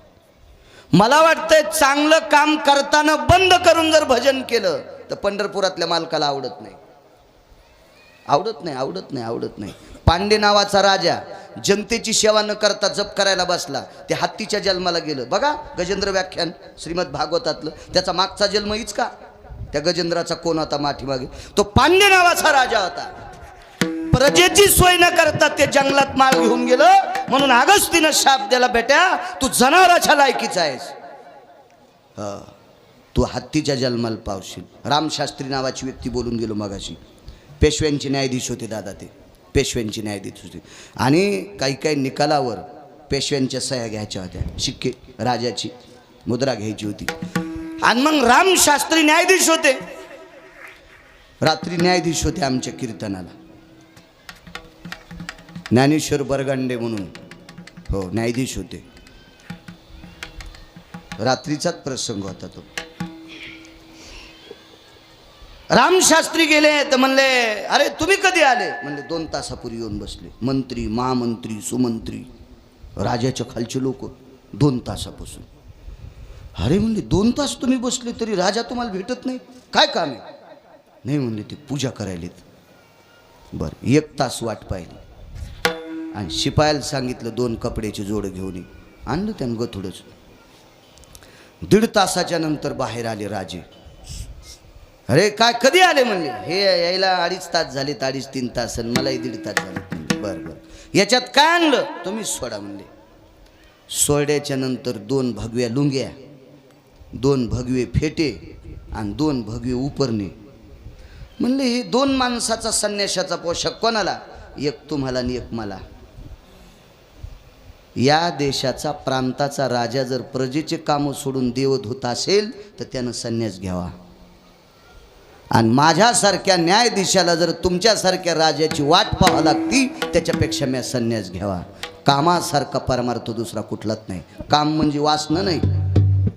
मला वाटतंय चांगलं काम करताना बंद करून जर भजन केलं तर पंढरपुरातल्या मालकाला आवडत नाही. आवडत नाही, आवडत नाही, आवडत नाही. पांडे नावाचा राजा जनतेची सेवा न करता जप करायला बसला. ते हत्तीच्या जन्माला गेलं. बघा गजेंद्र व्याख्यान श्रीमद भागवतातलं. त्याचा मागचा जन्म हीच का? त्या गजेंद्राचा कोण होता माठीमागे? तो पांडे नावाचा राजा होता. प्रजेची सोय न करता ते जंगलात माळ घेऊन गेलं. म्हणून अगस्तीनं शाप दिला, बेटा तू जनावराच्या लायकीचा आहेस, तू हत्तीच्या जन्माला पावशील. रामशास्त्री नावाची व्यक्ती बोलून गेलो मगाशी. पेशव्यांचे न्यायाधीश होते दादा, ते पेशव्यांचे न्यायाधीश होते. आणि काही काही निकालावर पेशव्यांच्या सह्या घ्यायच्या होत्या, शिक्के राजाची मुद्रा घ्यायची होती. आणि मग रामशास्त्री न्यायाधीश होते. रात्री न्यायाधीश होते आमच्या कीर्तनाला. ज्ञानेश्वर बरगांडे म्हणून, हो, न्यायाधीश होते. रात्रीचाच प्रसंग होता तो. रामशास्त्री गेले तर म्हणले अरे तुम्ही कधी आले? म्हणले 2 तासापूर्वी येऊन बसले. मंत्री, महामंत्री, सुमंत्री, राजाच्या खालचे लोक 2 तासापासून. अरे म्हणले 2 तास तुम्ही बसले तरी राजा तुम्हाला भेटत नाही, काय काम आहे? नाही म्हणले ते पूजा करायलेत. बरं 1 तास वाट पाहिली आणि शिपायाला सांगितलं 2 कपड्याची जोड घेऊन ये. आणलं त्यानं गथुडच. 1.5 तासाच्या नंतर बाहेर आले राजे. अरे काय कधी आले? म्हणले हे यायला 2.5 तास झाले, 2.5-3 तास, आणि मलाही 1.5 तास झाले. बरं बरं याच्यात काय आणलं? तुम्ही सोडा म्हणले. सोड्याच्या नंतर 2 भगव्या लुंग्या, 2 भगवे फेटे आणि 2 भगवे उपरणे. म्हणले हे 2 माणसाचा संन्याशाचा पोशाख कोणाला? एक तुम्हाला आणि एक मला. या देशाचा प्रांताचा राजा जर प्रजेचे कामं सोडून देवधूत असेल तर त्यानं संन्यास घ्यावा. आणि माझ्यासारख्या न्यायाधीशाला जर तुमच्यासारख्या राजाची वाट पाहावी लागती त्याच्यापेक्षा मी संन्यास घ्यावा. कामासारखा परमार्थ दुसरा कुठलाच नाही. काम म्हणजे वासना नाही.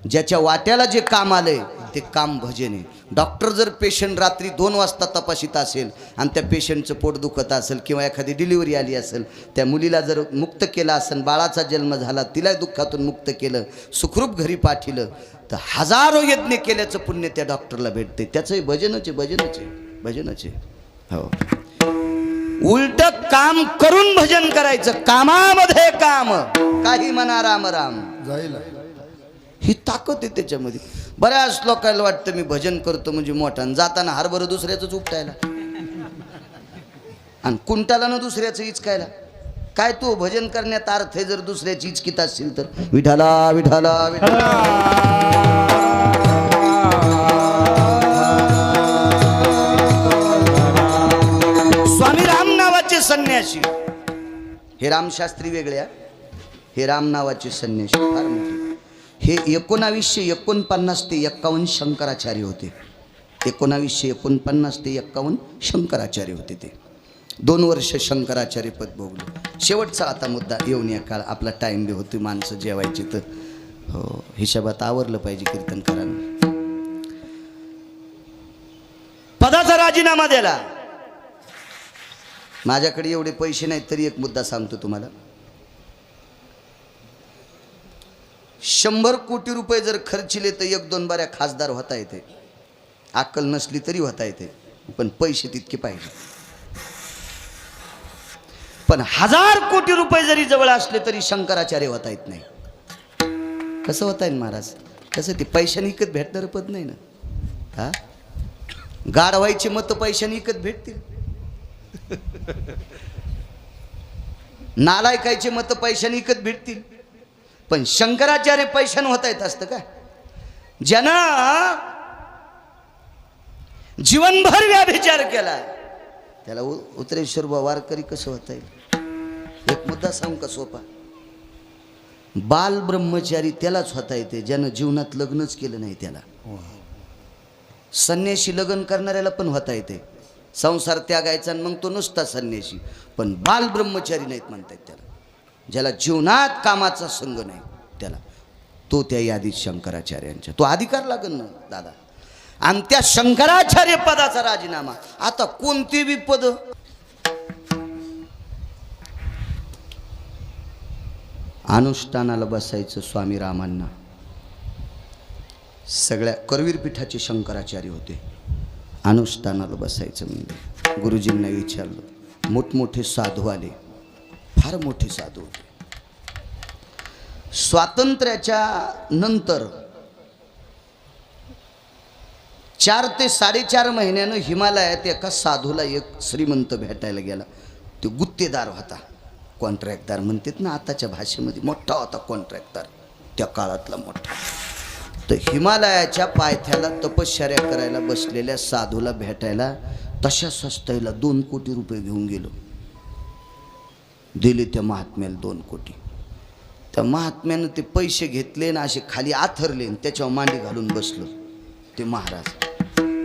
ज्याच्या वाट्याला जे काम आलंय ते काम भजन आहे. डॉक्टर जर पेशंट रात्री 2 वाजता तपासित असेल आणि त्या पेशंटचं पोट दुखत असेल किंवा एखादी डिलिव्हरी आली असेल, त्या मुलीला जर मुक्त केला असेल, बाळाचा जन्म झाला, तिला दुःखातून मुक्त केलं, सुखरूप घरी पाठिलं, तर हजारो यज्ञ केल्याचं पुण्य त्या डॉक्टरला भेटते. त्याचंही भजनच आहे, भजनच आहे, भजनच आहे. हो, उलट काम करून भजन करायचं. कामामध्ये काम, काही म्हणा राम राम जाईल. ही ताकद आहे त्याच्यामध्ये. बऱ्याच लोकांना वाटतं मी भजन करतो म्हणजे मोठा, आणि जाताना हरभरं दुसऱ्याच उपटायला आणि कुंटाला न दुसऱ्याचं इचकायला. काय तू भजन करण्यात अर्थ आहे जर दुसऱ्याची इचकीत असतील तर? विठाला विठाला विठाला. स्वामी राम नावाचे संन्यासी, हे रामशास्त्री वेगळ्या, हे राम नावाचे संन्यासी फार मोठे. हे 1949 ते 51 शंकराचार्य होते. 1949 ते 51 शंकराचार्य होते. ते 2 वर्ष शंकराचार्य पद भोगले. शेवटचा आता मुद्दा येऊन या काळ. आपला टाईम बी होती, माणसं जेवायची, तर हो हिशोबात आवरलं पाहिजे कीर्तनकारांना. पदाचा राजीनामा दिला. माझ्याकडे एवढे पैसे नाहीत तरी एक मुद्दा सांगतो तुम्हाला. 100 कोटी रुपये जर खर्चिले तर 1-2 बाऱ्या खासदार होता येते. अक्कल नसली तरी होता येते, पण पैसे तितके पाहिजे. पण 1000 कोटी रुपये जरी जवळ असले तरी शंकराचार्य होता येत नाही. कसं होता येईल महाराज? कसं? ते पैशाने विकत भेटणारं पद नाही ना. हा, गाढवायचे मत पैशाने विकत भेटतील, नालायकायचे मत पैशाने विकत भेटतील, पण शंकराचार्य पैशाने होता येत असतं का? ज्यानं जीवनभर व्याभिचार केला त्याला उत्तरेश्वर वारकरी कसं होता येईल? एक मुद्दा सांगू का सोपा? बाल ब्रह्मचारी त्यालाच होता येते ज्यानं जीवनात लग्नच केलं नाही त्याला. संन्याशी लग्न करणाऱ्याला पण होता येते, संसार त्यागायचा मग तो नुसता संन्यासी. पण बाल ब्रह्मचारी नाहीत म्हणतात त्याला, ज्याला जीवनात कामाचा संग नाही त्याला. तो त्या यादीत शंकराचार्यांच्या, तो अधिकार लागन ना दादा. आणि त्या शंकराचार्य पदाचा राजीनामा. आता कोणती बी पद, अनुष्ठानाला बसायचं स्वामी रामांना. सगळ्या करवीर पीठाचे शंकराचार्य होते. अनुष्ठानाला बसायचं म्हणजे गुरुजींना विचारलं. मोठमोठे साधू आले, फार मोठे साधू होते. स्वातंत्र्याच्या नंतर 4 ते 4.5 महिन्यानं हिमालयात एका साधूला एक श्रीमंत भेटायला गेला. तो गुत्तेदार होता, कॉन्ट्रॅक्टदार म्हणतात ना आताच्या भाषेमध्ये. मोठा होता कॉन्ट्रॅक्टदार, त्या काळातला मोठा. तर हिमालयाच्या पायथ्याला तपश्चर्या करायला बसलेल्या साधूला भेटायला तशा सस्त्याला 2 कोटी रुपये घेऊन गेलो. दिले त्या महात्म्याला 2 कोटी. त्या महात्म्यानं ते पैसे घेतले ना असे खाली आथरले, त्याच्यावर मांडी घालून बसलो. ते महाराज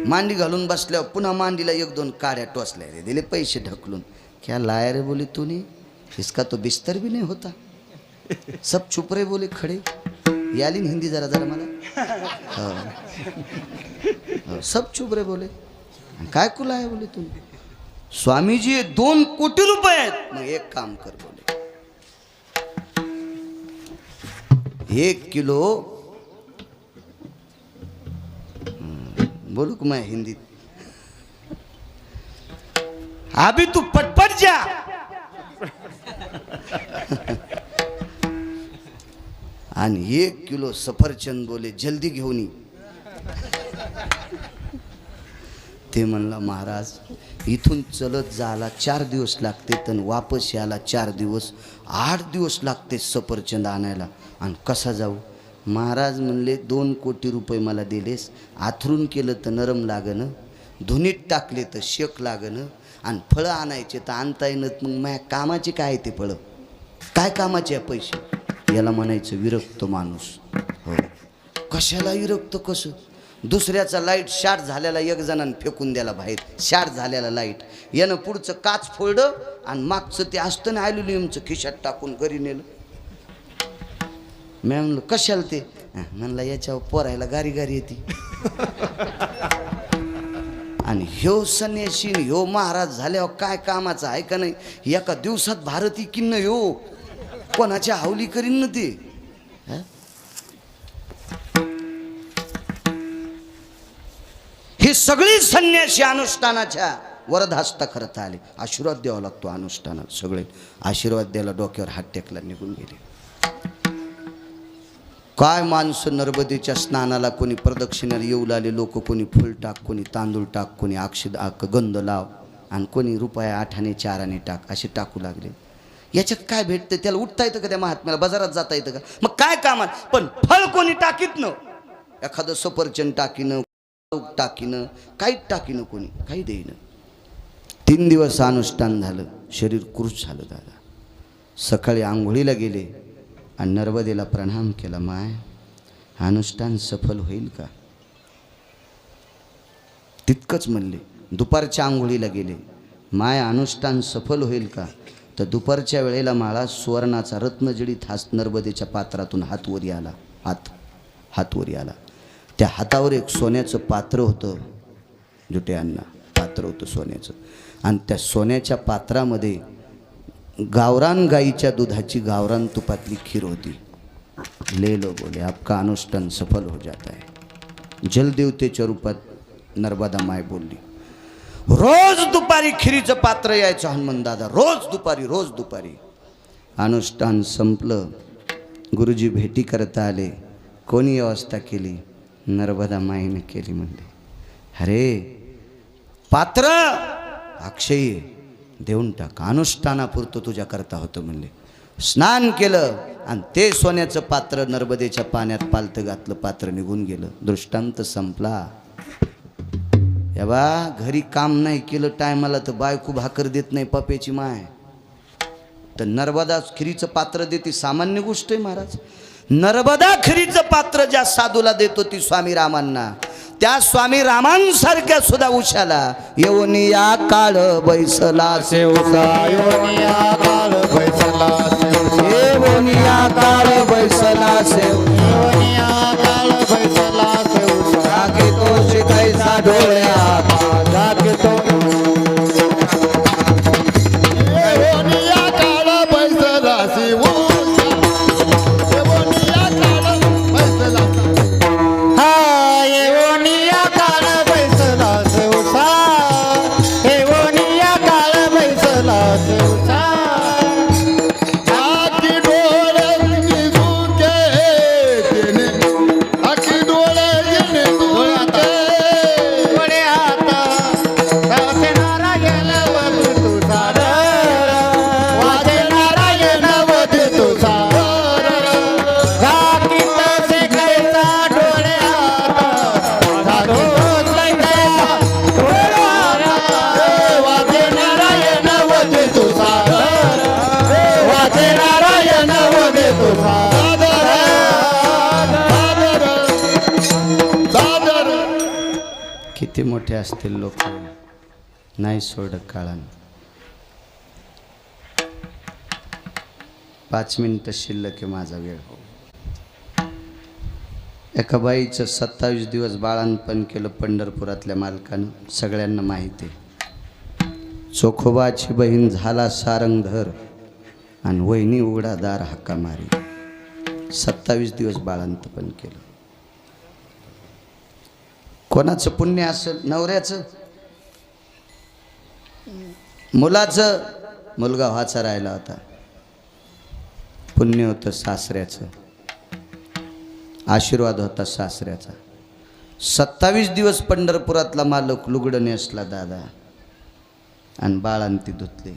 मांडी घालून बसल्यावर पुन्हा मांडीला 1-2 काड्या टोचल्या. रे दिले पैसे ढकलून. क्या लाया रे बोले तूने, इसका तो बिस्तर भी नहीं होता. सब चुप रे बोले खड़े. याली हिंदी जरा जरा मला. सब चुप रे बोले. काय कुला आहे बोले तुम्ही? स्वामीजी 2 कोटी रुपये आहेत. मग एक काम कर बोले, 1 किलो बोलू का मैं हिंदीत, अभी तू पटपट जा आणि 1 किलो सफरचंद बोले जल्दी घेऊन ये. ते म्हणला महाराज इथून चलत जायला 4 दिवस लागते तर वापस यायला 4 दिवस, 8 दिवस लागते सफरचंद आणायला, आणि कसा जाऊ? महाराज म्हणले 2 कोटी रुपये मला दिलेस, आथरून केलं तर नरम लागणं, धुनीत टाकले तर शेक लागणं, आणि फळं आणायचे तर आणता येणं, मग माझ्या कामाचे काय ते फळं? काय कामाचे आहे पैसे? याला म्हणायचं विरक्त माणूस. हो, कशाला विरक्त? कसं? दुसऱ्याचा लाईट शार्ट झालेला 1 जणांनी फेकून द्याला बाहेर, शार्ट झालेला लाईट, यानं पुढचं काच फोडलं आणि मागचं ते असतं ना ॲल्युमिनियमचं खिशात टाकून घरी नेलं. मी म्हणलं कशाला ते? म्हणला याच्यावर पोरायला गारी गारी येते. आणि ह्यो संन्यासी ह्यो महाराज झाल्यावर काय कामाचा आहे का नाही? एका दिवसात भारती किन्न ह्यो कोणाच्या हावली करीन ना ते. ही सगळी संन्यासी अनुष्ठानाच्या वरदहस्ता करता आले. आशीर्वाद द्यावा लागतो अनुष्ठानात. सगळे आशीर्वाद द्यायला डोक्यावर हात टेकला निघून गेले. काय माणसं नर्मदेच्या स्नानाला, कोणी प्रदक्षिणाला येऊ लागले लोक, कोणी फुल टाक, कोणी तांदूळ टाक, कोणी गंध लाव, आणि कोणी रुपया 8 आणे 4 आणे टाक, असे टाकू लागले. याच्यात काय भेटतं? त्याला उठता येतं का? त्या महात्म्याला बाजारात जाता येतं का? मग काय कामात? पण फळ कोणी टाकीत न, एखादं सफरचंद टाकीनं, टाकीनं, काहीच टाकीनं, कोणी काही देईन. 3 दिवस अनुष्ठान झालं, शरीर कृश झालं. दादा सकाळी आंघोळीला गेले आणि नर्मदेला प्रणाम केला. माय अनुष्ठान सफल होईल का? तितकंच म्हणले. दुपारच्या आंघोळीला गेले, माय अनुष्ठान सफल होईल का? तर दुपारच्या वेळेला मला सुवर्णाचा रत्नजडीत नर्मदेच्या पात्रातून हात वरी आला. हात वरी आला. त्या हातावर एक सोन्याचं पात्र होतं, जुट्यांना पात्र होतं सोन्याचं, आणि त्या सोन्याच्या पात्रामध्ये गावरान गाईच्या दुधाची गावरान तुपातली खीर होती. ले लो बोले, आपका अनुष्ठान सफल हो जाता है. जलदेवतेच्या रूपात नर्मदा माय बोलली. रोज दुपारी खिरीचं पात्र यायचं हनुमान दादा, रोज दुपारी. अनुष्ठान संपलं. गुरुजी भेटी करता आले. कोणी व्यवस्था केली? नर्मदा माईने केली. म्हणले अरे पात्र अक्षयी देऊन टाक, अनुष्ठानापुरतं तुझ्या करता होतं. म्हणले स्नान केलं आणि ते सोन्याचं पात्र नर्मदेच्या पाण्यात पालतं घातलं, पात्र निघून गेलं. दृष्टांत संपला. या बा घरी काम नाही केलं टायमाला तर बायको भाकर देत नाही पप्याची माय, तर नर्मदा खिरीचं पात्र देते, सामान्य गोष्ट आहे महाराज. नर्मदा खिरीचं पात्र ज्या साधूला देतो ती स्वामी रामांना, त्या स्वामी रामांसारख्या सुद्धा उशाला येऊन या काळ बैसला सेवसा, येऊन या काळ बैसला सेवसा, येऊन या काळ बैसला सेवसा, येऊन या काळ बैसला सेवसा. जागे तो शिकायचा डोळ्यात, जागे तो येऊन या काळ बैसला सेवसा, येऊन या काळ बैसला, हा येऊन या काळ बैसला सेवसा, येऊन या काळ बैसला सेवसा. आखी डोळे झुके तिने, आखी डोळे जिने झुके, डोळे आता वाचे नारायण वद तुझा, वाचे नारायण वद तुझा. झाकीत शिकायचा डोळे आता, झाकीत शिकायचा डोळे आता, वाचे नारायण वद तुझा, वाचे नारायण वद तुझा. किती मोठे असतील लोक, नाही सोडत काळानं. 5 मिनिटं शिल्लक आहे माझा वेळ. एका बाईचं 27 दिवस बाळंतपण केलं पंढरपुरातल्या मालकानं, सगळ्यांना माहिती आहे. चोखोबाची बहीण झाला सारंगधर आणि वहिनी उघडादार हक्का मारी. 27 दिवस बाळंतपण केलं. कोणाचं पुण्य असेल? नवऱ्याचं, मुलाचं. मुलगा व्हायचा राहिला होता, पुण्य होतं सासऱ्याचं, आशीर्वाद होता सासऱ्याचा. 27 दिवस पंढरपुरातला मालक लुगडं नेसला दादा आणि बाळांती धुतली.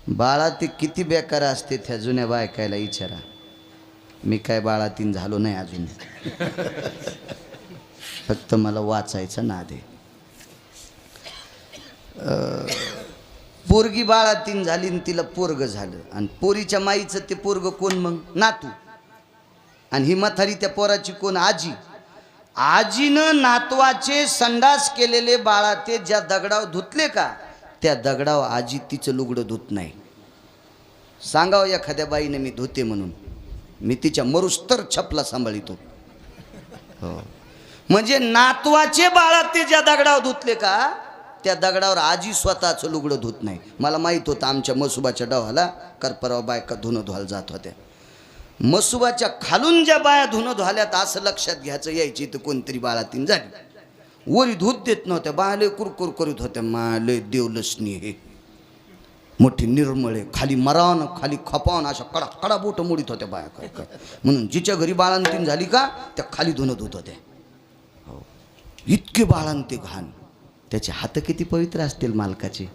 बाळाती किती बेकार असते त्या जुन्या बायकायला विचारा. मी काय बाळातीन झालो नाही अजून, फक्त मला वाचायचा नाद आहे. पोरगी बाळातीन झाली आणि तिला पोरग झालं, आणि पोरीच्या माईचं ते पोरग कोण मग? नातू. आणि ही म्हातारी त्या पोराची कोण? आजी. आजीनं नातवाचे संडास केलेले बाळाते ज्या दगडाव धुतले का, त्या दगडाव आजी तिचं लुगडं धुत नाही. सांगावं एखाद्या बाईने मी धुते म्हणून, मी तिच्या मरुस्तर छपला सांभाळितो. हो, म्हणजे नातवाचे बाळाते ज्या दगडाव धुतले का, त्या दगडावर आजी स्वतःचं लुगडं धुत नाही. मला माहीत होतं आमच्या मसुबाच्या डावाला करपराव बायका धुणं धुवायला जात होत्या. मसुबाच्या खालून ज्या बाया धुणं धुवाल्यात असं लक्षात घ्यायचं यायची तर कोणतरी बाळातीन झाली. वरी धूत देत नव्हत्या, बायाले कुरकुर करीत होत्या. माले देवलसनी हे मोठी निर्मळे, खाली मरावून खाली खपावून अशा कडा कडा बोट मोडीत होत्या बाया. काय काय म्हणून जिच्या घरी बाळांतीन झाली का त्या खाली धुणं धुत होत्या. हो, इतके बाळांते घाण. त्याचे हात किती पवित्र असतील मालकाचे,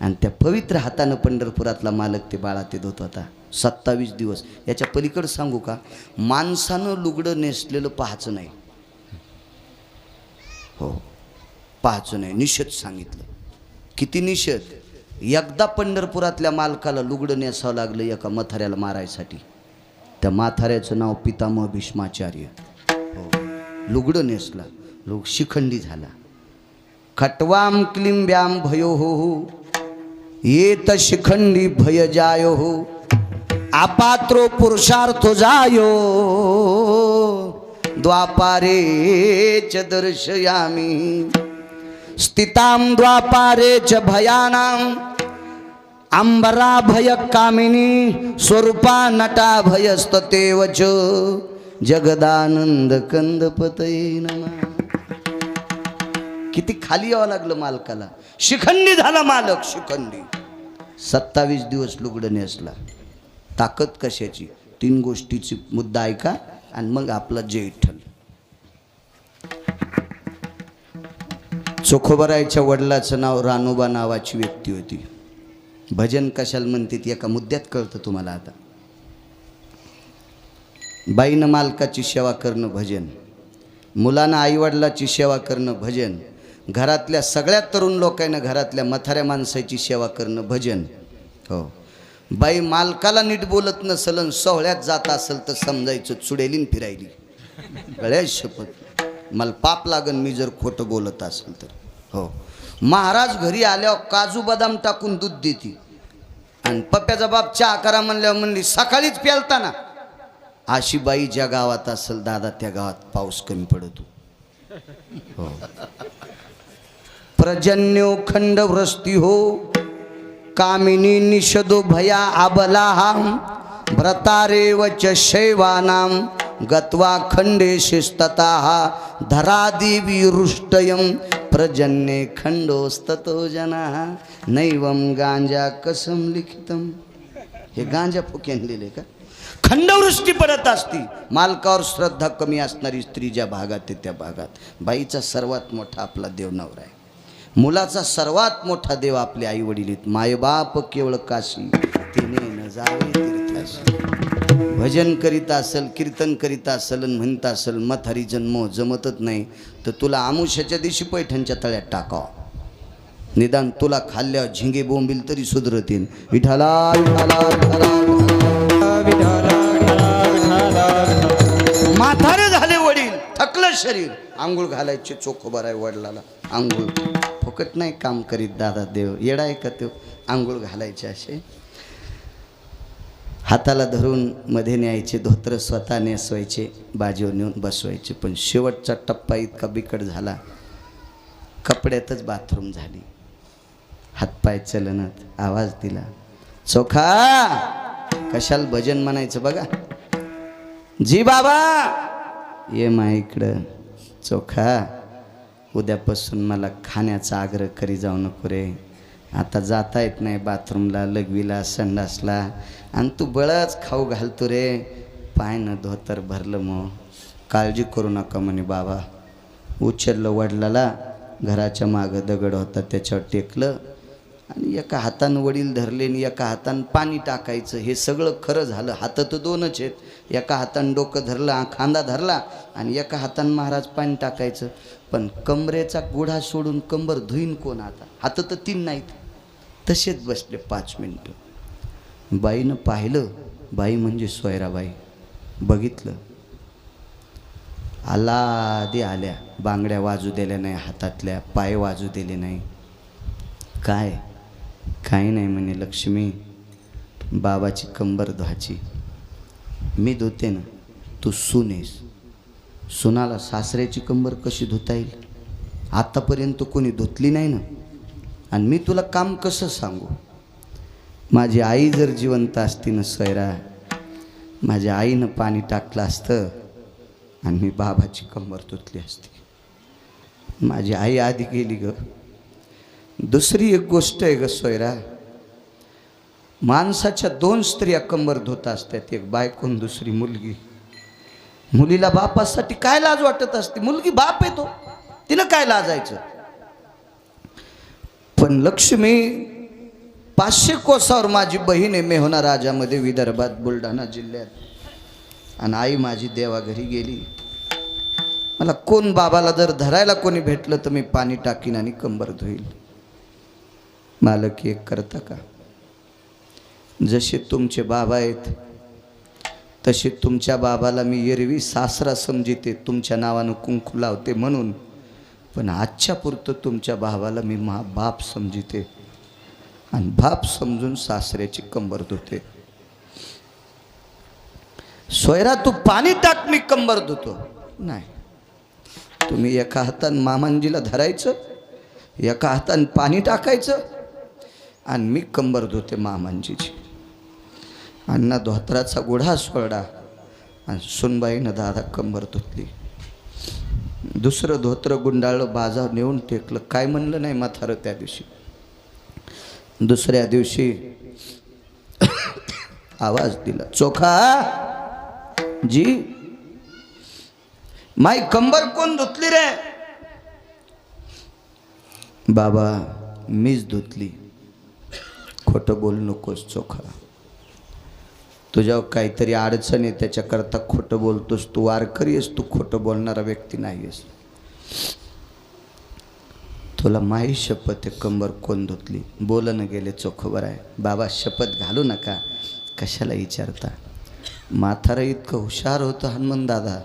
आणि त्या पवित्र हातानं पंढरपुरातला मालक ते बाळा ते धुत होता 27 दिवस. याच्या पलीकडं सांगू का, माणसानं लुगडं नेसलेलं पाहायचं नाही. हो, पाहायचं नाही, निषेध सांगितलं. किती निषेध. एकदा पंढरपुरातल्या मालकाला लुगडं नेसावं लागलं एका म्हाताऱ्याला मारायसाठी. त्या म्हाताऱ्याचं नाव पितामह भीष्माचार्य. हो, लुगडं नेसला, लोक शिखंडी झाला. खटवाम क्लिंब्याम भयो हो येत शिखंडी भय जायो हो, अपात्रो पुरुषार्थो जायो, द्वापारे च दर्शयामी, स्थिताम द्वापारे च भयानाम, अंबरा भय कामिनी, स्वरूपा नटा भयस्ततेव च, जगदानंद कंदपतये नमः. किती खाली यावं लागलं मालकाला. शिखंडी झाला मालक, शिखंडी. 27 दिवस लुगडं नेसला. ताकद कशाची? 3 गोष्टीची मुद्दा ऐका आणि मग आपला जय विठ्ठल. चोखोबरायच्या वडिलाचं नाव रानोबा नावाची व्यक्ती होती. भजन कशाला म्हणतात एका मुद्द्यात कळतं तुम्हाला. आता बाईनं मालकाची सेवा करणं भजन, मुलांना आईवडिलाची सेवा करणं भजन, घरातल्या सगळ्या तरुण लोकांना घरातल्या म्हाताऱ्या माणसाची सेवा करणं भजन. हो, बाई मालकाला नीट बोलत नसल आणि सोहळ्यात जात असेल तर समजायचं चुडेलीन फिरायली. गळ्या शपथ मला पाप लागन मी जर खोटं बोलत असेल तर. हो, महाराज घरी आल्यावर काजू बदाम टाकून दूध देते, आणि पप्प्याचा बाप चहा करा म्हणल्यावर म्हणली सकाळीच प्यालता ना. अशी बाई ज्या गावात असेल दादा त्या गावात पाऊस कमी पडतो. हो, प्रजन्यो खंडवृष्टी हो, कामिनी निषदो भया आबलाहा, व्रतारेव च शैवानां, गत्वा खंडेशिस्ततः, धरादिवी रुष्टयं, प्रजन्ये खंडोस्ततो जनाः, नैवं गांजा कसम लिखितम. हे गांजा फुक्यान लिहिले का? खंडवृष्टी पडत असती. मालकावर श्रद्धा कमी असणारी स्त्री ज्या भागात आहे त्या भागात. बाईचा सर्वात मोठा आपला देव नवरा आहे. मुलाचा सर्वात मोठा देव आपले आई वडील आहेत. मायबाप केवळ काशी, तिने न जावे तीर्थाशी. भजन करीत असेल, कीर्तन करीत असेल आणि म्हणत असेल म्हातारी जन्म जमतच नाही, तर तुला आमुष्याच्या दिवशी पैठणच्या तळ्यात टाकाव. निदान तुला खाल्ल्यावर झिंगे बोंबील तरी सुधरतील. विठाला विठाला विठाला. म्हातारे झाले वडील, थकलं शरीर, आंघोळ घालायचे. चोखोबार आहे वडिलाला आंघोळ फुकट नाही काम करीत दादा. देव येडा आहे का तो? आंघोळ घालायचे असे. हाताला धरून मध्ये न्यायचे, धोत्र स्वतः नेसवायचे, बाजीवर नेऊन बसवायचे. पण शेवटचा टप्पा इतका बिकट झाला, कपड्यातच बाथरूम झाली, हातपाय चलनत. आवाज दिला, चोखा. कशाला भजन म्हणायचं बघा. जी बाबा ये मा इकडं. चोखा, उद्यापासून मला खाण्याचा आग्रह करी जाऊ नको रे. आता जाता येत नाही बाथरूमला, लघवीला, संडासला, आणि तू बळच खाऊ घालतो रे. पाय न धोतर भरलं. मग काळजी करू नका म्हणे बाबा. उचललं वडिलाला, घराच्या मागं दगड होता त्याच्यावर टेकलं, आणि एका हातानं वडील धरले आणि एका हातानं पाणी टाकायचं. हे सगळं खरं झालं. हात तर दोनच आहेत. एका हातानं डोकं धरलं, खांदा धरला, आणि एका हातानं महाराज पाणी टाकायचं. पण कमरेचा गुढा सोडून कंबर धुईन कोण? आता हात तर 3 नाहीत. तसेच बसले 5 मिनटं. बाईनं पाहिलं, बाई म्हणजे सोयराबाई. बघितलं, आलादी आल्या. बांगड्या वाजू दिल्या नाही हातातल्या, पाय वाजू दिले नाही. काय? काही नाही म्हणे. लक्ष्मी, बाबाची कंबर धुवायची. मी धुते ना, तू सुनेस. सुनाला सासऱ्याची कंबर कशी धुता येईल? आतापर्यंत कोणी धुतली नाही ना. आणि मी तुला काम कसं सांगू? माझी आई जर जिवंत असती ना सोयरा, माझ्या आईनं पाणी टाकलं असतं आणि मी बाबाची कंबर धुतली असती. माझी आई आधी गेली ग. दुसरी एक गोष्ट आहे ग सोयरा, माणसाच्या 2 स्त्रिया कंबर धुत असतात, एक बायको आणि दुसरी मुलगी. मुलीला बापासाठी काय लाज वाटत असते? मुलगी बाप आहे तो, तिनं काय लाजायचं? पण लक्ष्मी 500 कोसावर माझी बहीण आहे, मेहोना राजामध्ये, विदर्भात, बुलढाणा जिल्ह्यात. आणि आई माझी देवाघरी गेली. मला कोण बाबाला जर धरायला कोणी भेटलं तर मी पाणी टाकीन आणि कंबर धुईल. मालक एक करता का? जसे तुमचे बाबा आहेत तसे तुमच्या बाबाला मी एरवी सासरा समजिते, तुमच्या नावानं कुंकू लावते म्हणून. पण आजच्या पुरतं तुमच्या बाबाला मी बाप समजिते, आणि बाप समजून सासऱ्याची कंबर धुते. सोयरा, तू पाणी टाक, मी कंबर धुतो. नाही, तुम्ही एका हातानं मामांजीला धरायचं, एका हातानं पाणी टाकायचं, आणि मी कंबर धुते मामांजीची. अण्णा धोत्राचा गुढा सोडा, आणि सुनबाईनं दादा कंबर धुतली. दुसरं धोत्र गुंडाळलं, बाजावर नेऊन टेकलं. काय म्हणलं नाही म्हातारं त्या दिवशी. दुसऱ्या दिवशी आवाज दिला, चोखा जी, माई कंबर कोण धुतली रे? बाबा, मीच धुतली. खोटं बोलू नकोस चोखा. तुझ्यावर काहीतरी अडचण आहे, त्याच्याकरता खोटं बोलतोस. तू वारकरी आहेस, तू खोटं बोलणारा व्यक्ती नाही आहेस. तुला माही शपथ आहे, कंबर कोण धुतली? बोलणं गेले चोखोबर आहे. बाबा, शपथ घालू नका, कशाला विचारता? म्हातारं इतकं हुशार होतं हनुमान दादा.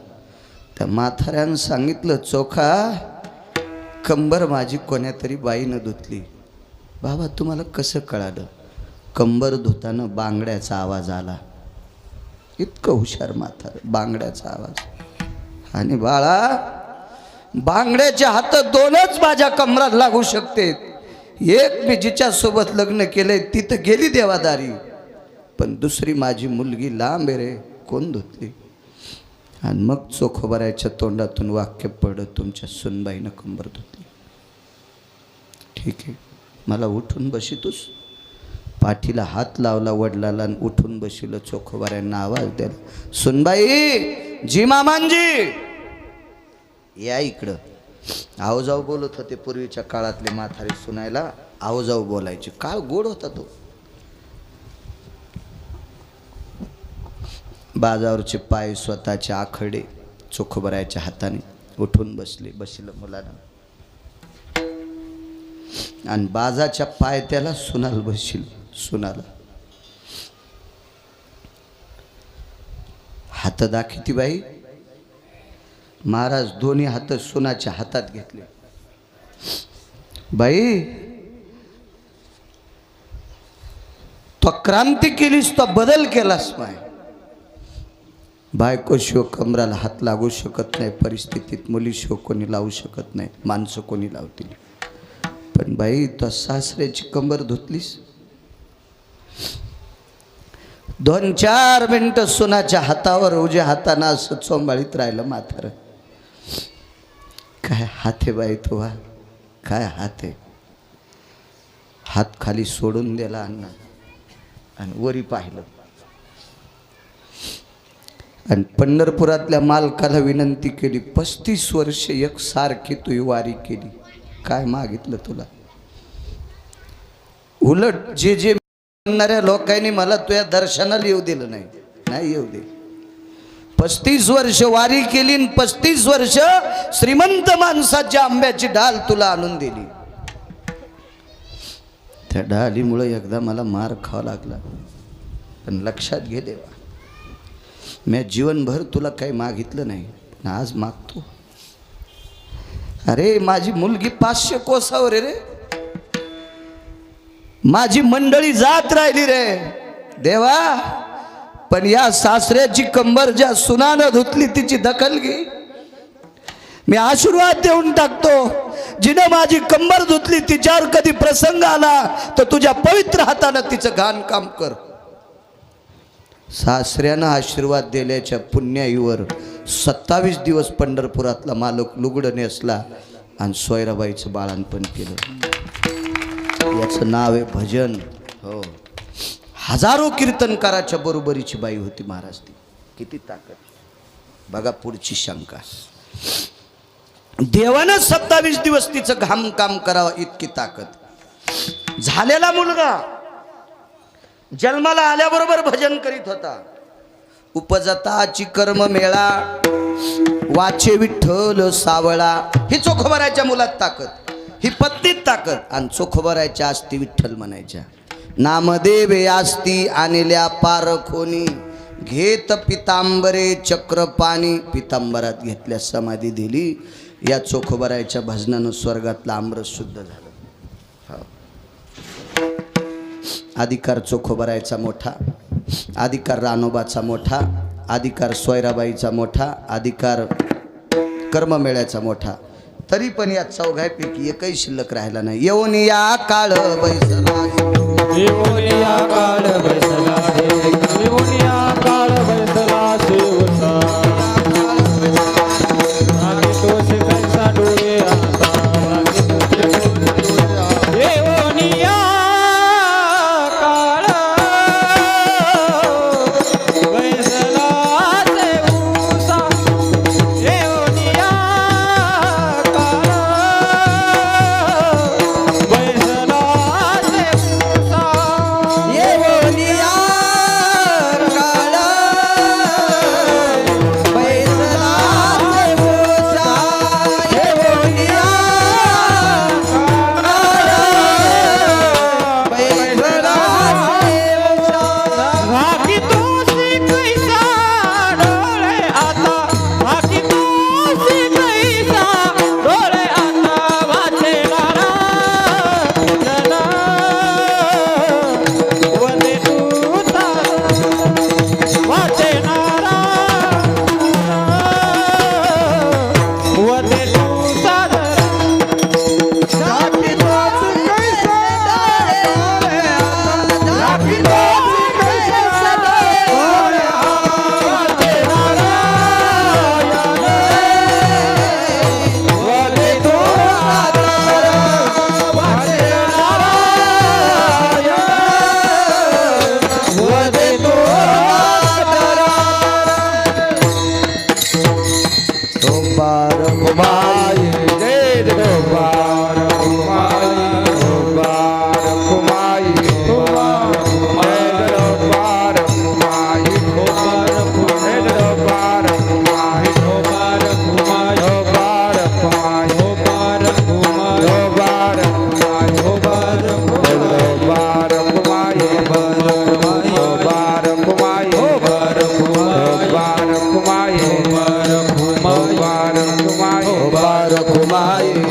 त्या म्हाताऱ्यानं सांगितलं, चोखा, कंबर माझी कोण्या तरी बाईनं धुतली. बाबा, तुम्हाला कसं कळालं? कंबर धुताना बांगड्याचा आवाज आला. इतकं हुशार म्हातारं, बांगड्याचा आवाज. आणि बाळा, बांगड्याचे हात 2च माझ्या कमरात लागू शकते. एक मी जिच्या सोबत लग्न केलंय तिथं गेली देवादारी, पण दुसरी माझी मुलगी लांब आहे रे, कोण धुतली? आणि मग चोखोबराच्या तोंडातून वाक्य पडलं, तुमच्या सुनबाईनं कंबर धुतली. ठीक आहे, मला उठून बसितोस? पाठीला हात लावला वडिलाला आणि उठून बसिलं. चोखोबाऱ्यांना आवाज दिला, सुनबाई, जी मामांजी या इकडं. आहो जाऊ बोलत होते पूर्वीच्या काळातले म्हातारे सुनायला. आहो जाऊ बोलायचे. काळ गोड होता तो. बाजावरचे पाय स्वतःचे आखडे चोखोबराच्या हाताने उठून बसलं मुलानं. आणि बाजाच्या पाय त्याला सुनाला बसशील. सुनाला हात दाखिती बाई. महाराज दोन्ही हात सुनाच्या हातात घेतले. बाई, तो क्रांती केलीस, तो बदल केलास माय. बायको शिव कमराला हात लागू शकत नाही परिस्थितीत, मुली शिव कोणी लावू शकत नाही, माणसं कोणी लावतील. पण बाई तो सासऱ्याची कंबर धुतलीस. 2-4 मिनिटं सुनाच्या हातावर उजव्या हातानं असं चोंबाळीत राहिलं म्हातारं. काय हात आहे बाई तुझा, काय हात आहे. हात खाली सोडून दिला अण्णा आणि वरी पाहिलं आणि पंढरपुरातल्या मालकाला विनंती केली, 35 वर्ष एकसारखी तुझी वारी केली, काय मागितलं तुला. उलट जे जे म्हणणाऱ्या लोकांनी मला तुझ्या दर्शनाला येऊ दिलं नाही, नाही येऊ दे. 35 वर्ष वारी केली, 35 वर्ष श्रीमंत माणसाच्या आंब्याची ढाल तुला आणून दिली. त्या ढालीमुळे एकदा मला मार खावा लागला. पण लक्षात घे देवा, मी जीवनभर तुला काही मागितलं नाही, पण आज मागतो. अरे माझी मुलगी 500 कोसावर रे, माझी मंडळी जात राहिली रे देवा. पण या सासऱ्याची कंबर ज्या सुनानं धुतली तिची दखल घे. मी आशीर्वाद देऊन टाकतो, जिनं माझी कंबर धुतली तिच्यावर कधी प्रसंग आला तर तुझ्या पवित्र हातानं तिचं घाण काम कर. सासऱ्यानं आशीर्वाद दिल्याच्या पुण्याईवर 27 दिवस पंढरपुरातला मालक लुगडं नेसला आणि सोयराबाईचं बाळांपण केलं. याचं नाव आहे भजन. हो, हजारो कीर्तनकाराच्या बरोबरीची बाई होती महाराज ती. किती ताकद बघा. पुढची शंका, देवानं 27 दिवस तिचं घाम काम करावं इतकी ताकद. झालेला मुलगा जन्माला आल्याबरोबर भजन करीत होता. उपजताची कर्म मेळा वाचे विठ्ठल सावळा. ही चोखोबाराच्या मुलात ताकद, ही पत्नीत ताकद आणि चोखोबाराच्या आस्ती विठ्ठल म्हणायच्या. नामदेवे आस्ती आणल्या पारखोनी, घेत पितांबरे चक्रपाणी. पितांबरात घेतल्या समाधी दिली. या चोखोबाराच्या भजनानं स्वर्गातला अमृत शुद्ध झालं. अधिकार चोखोबारायचा मोठा, अधिकार रानोबाचा मोठा, अधिकार सोयराबाईचा मोठा, अधिकार कर्ममेळ्याचा मोठा. तरी पण या चौघांपैकी एकही शिल्लक राहिला नाही. येऊन या काळ बैसला, येऊन या काळ बैसला रे, येऊन या काळ बैसला शिवचा. रागी तोष कैसा डोळे आता, रागी तोष येऊन या काळ बैसला शिवचा. येऊन या काळ बैसला शिवचा. येऊन या काळ बैसला शिवचा. येऊन या काळ बैसला शिवचा. रागी तोषी कैसा डोळे आता, रागी तोषी कैसा डोळे आता. वाचेनारा भजन वंदे तुझा, वाचेनारा वंदे तुझा. राखी तोच कैसा डोळे आता, राखी तोच कैसा डोळे Kumaye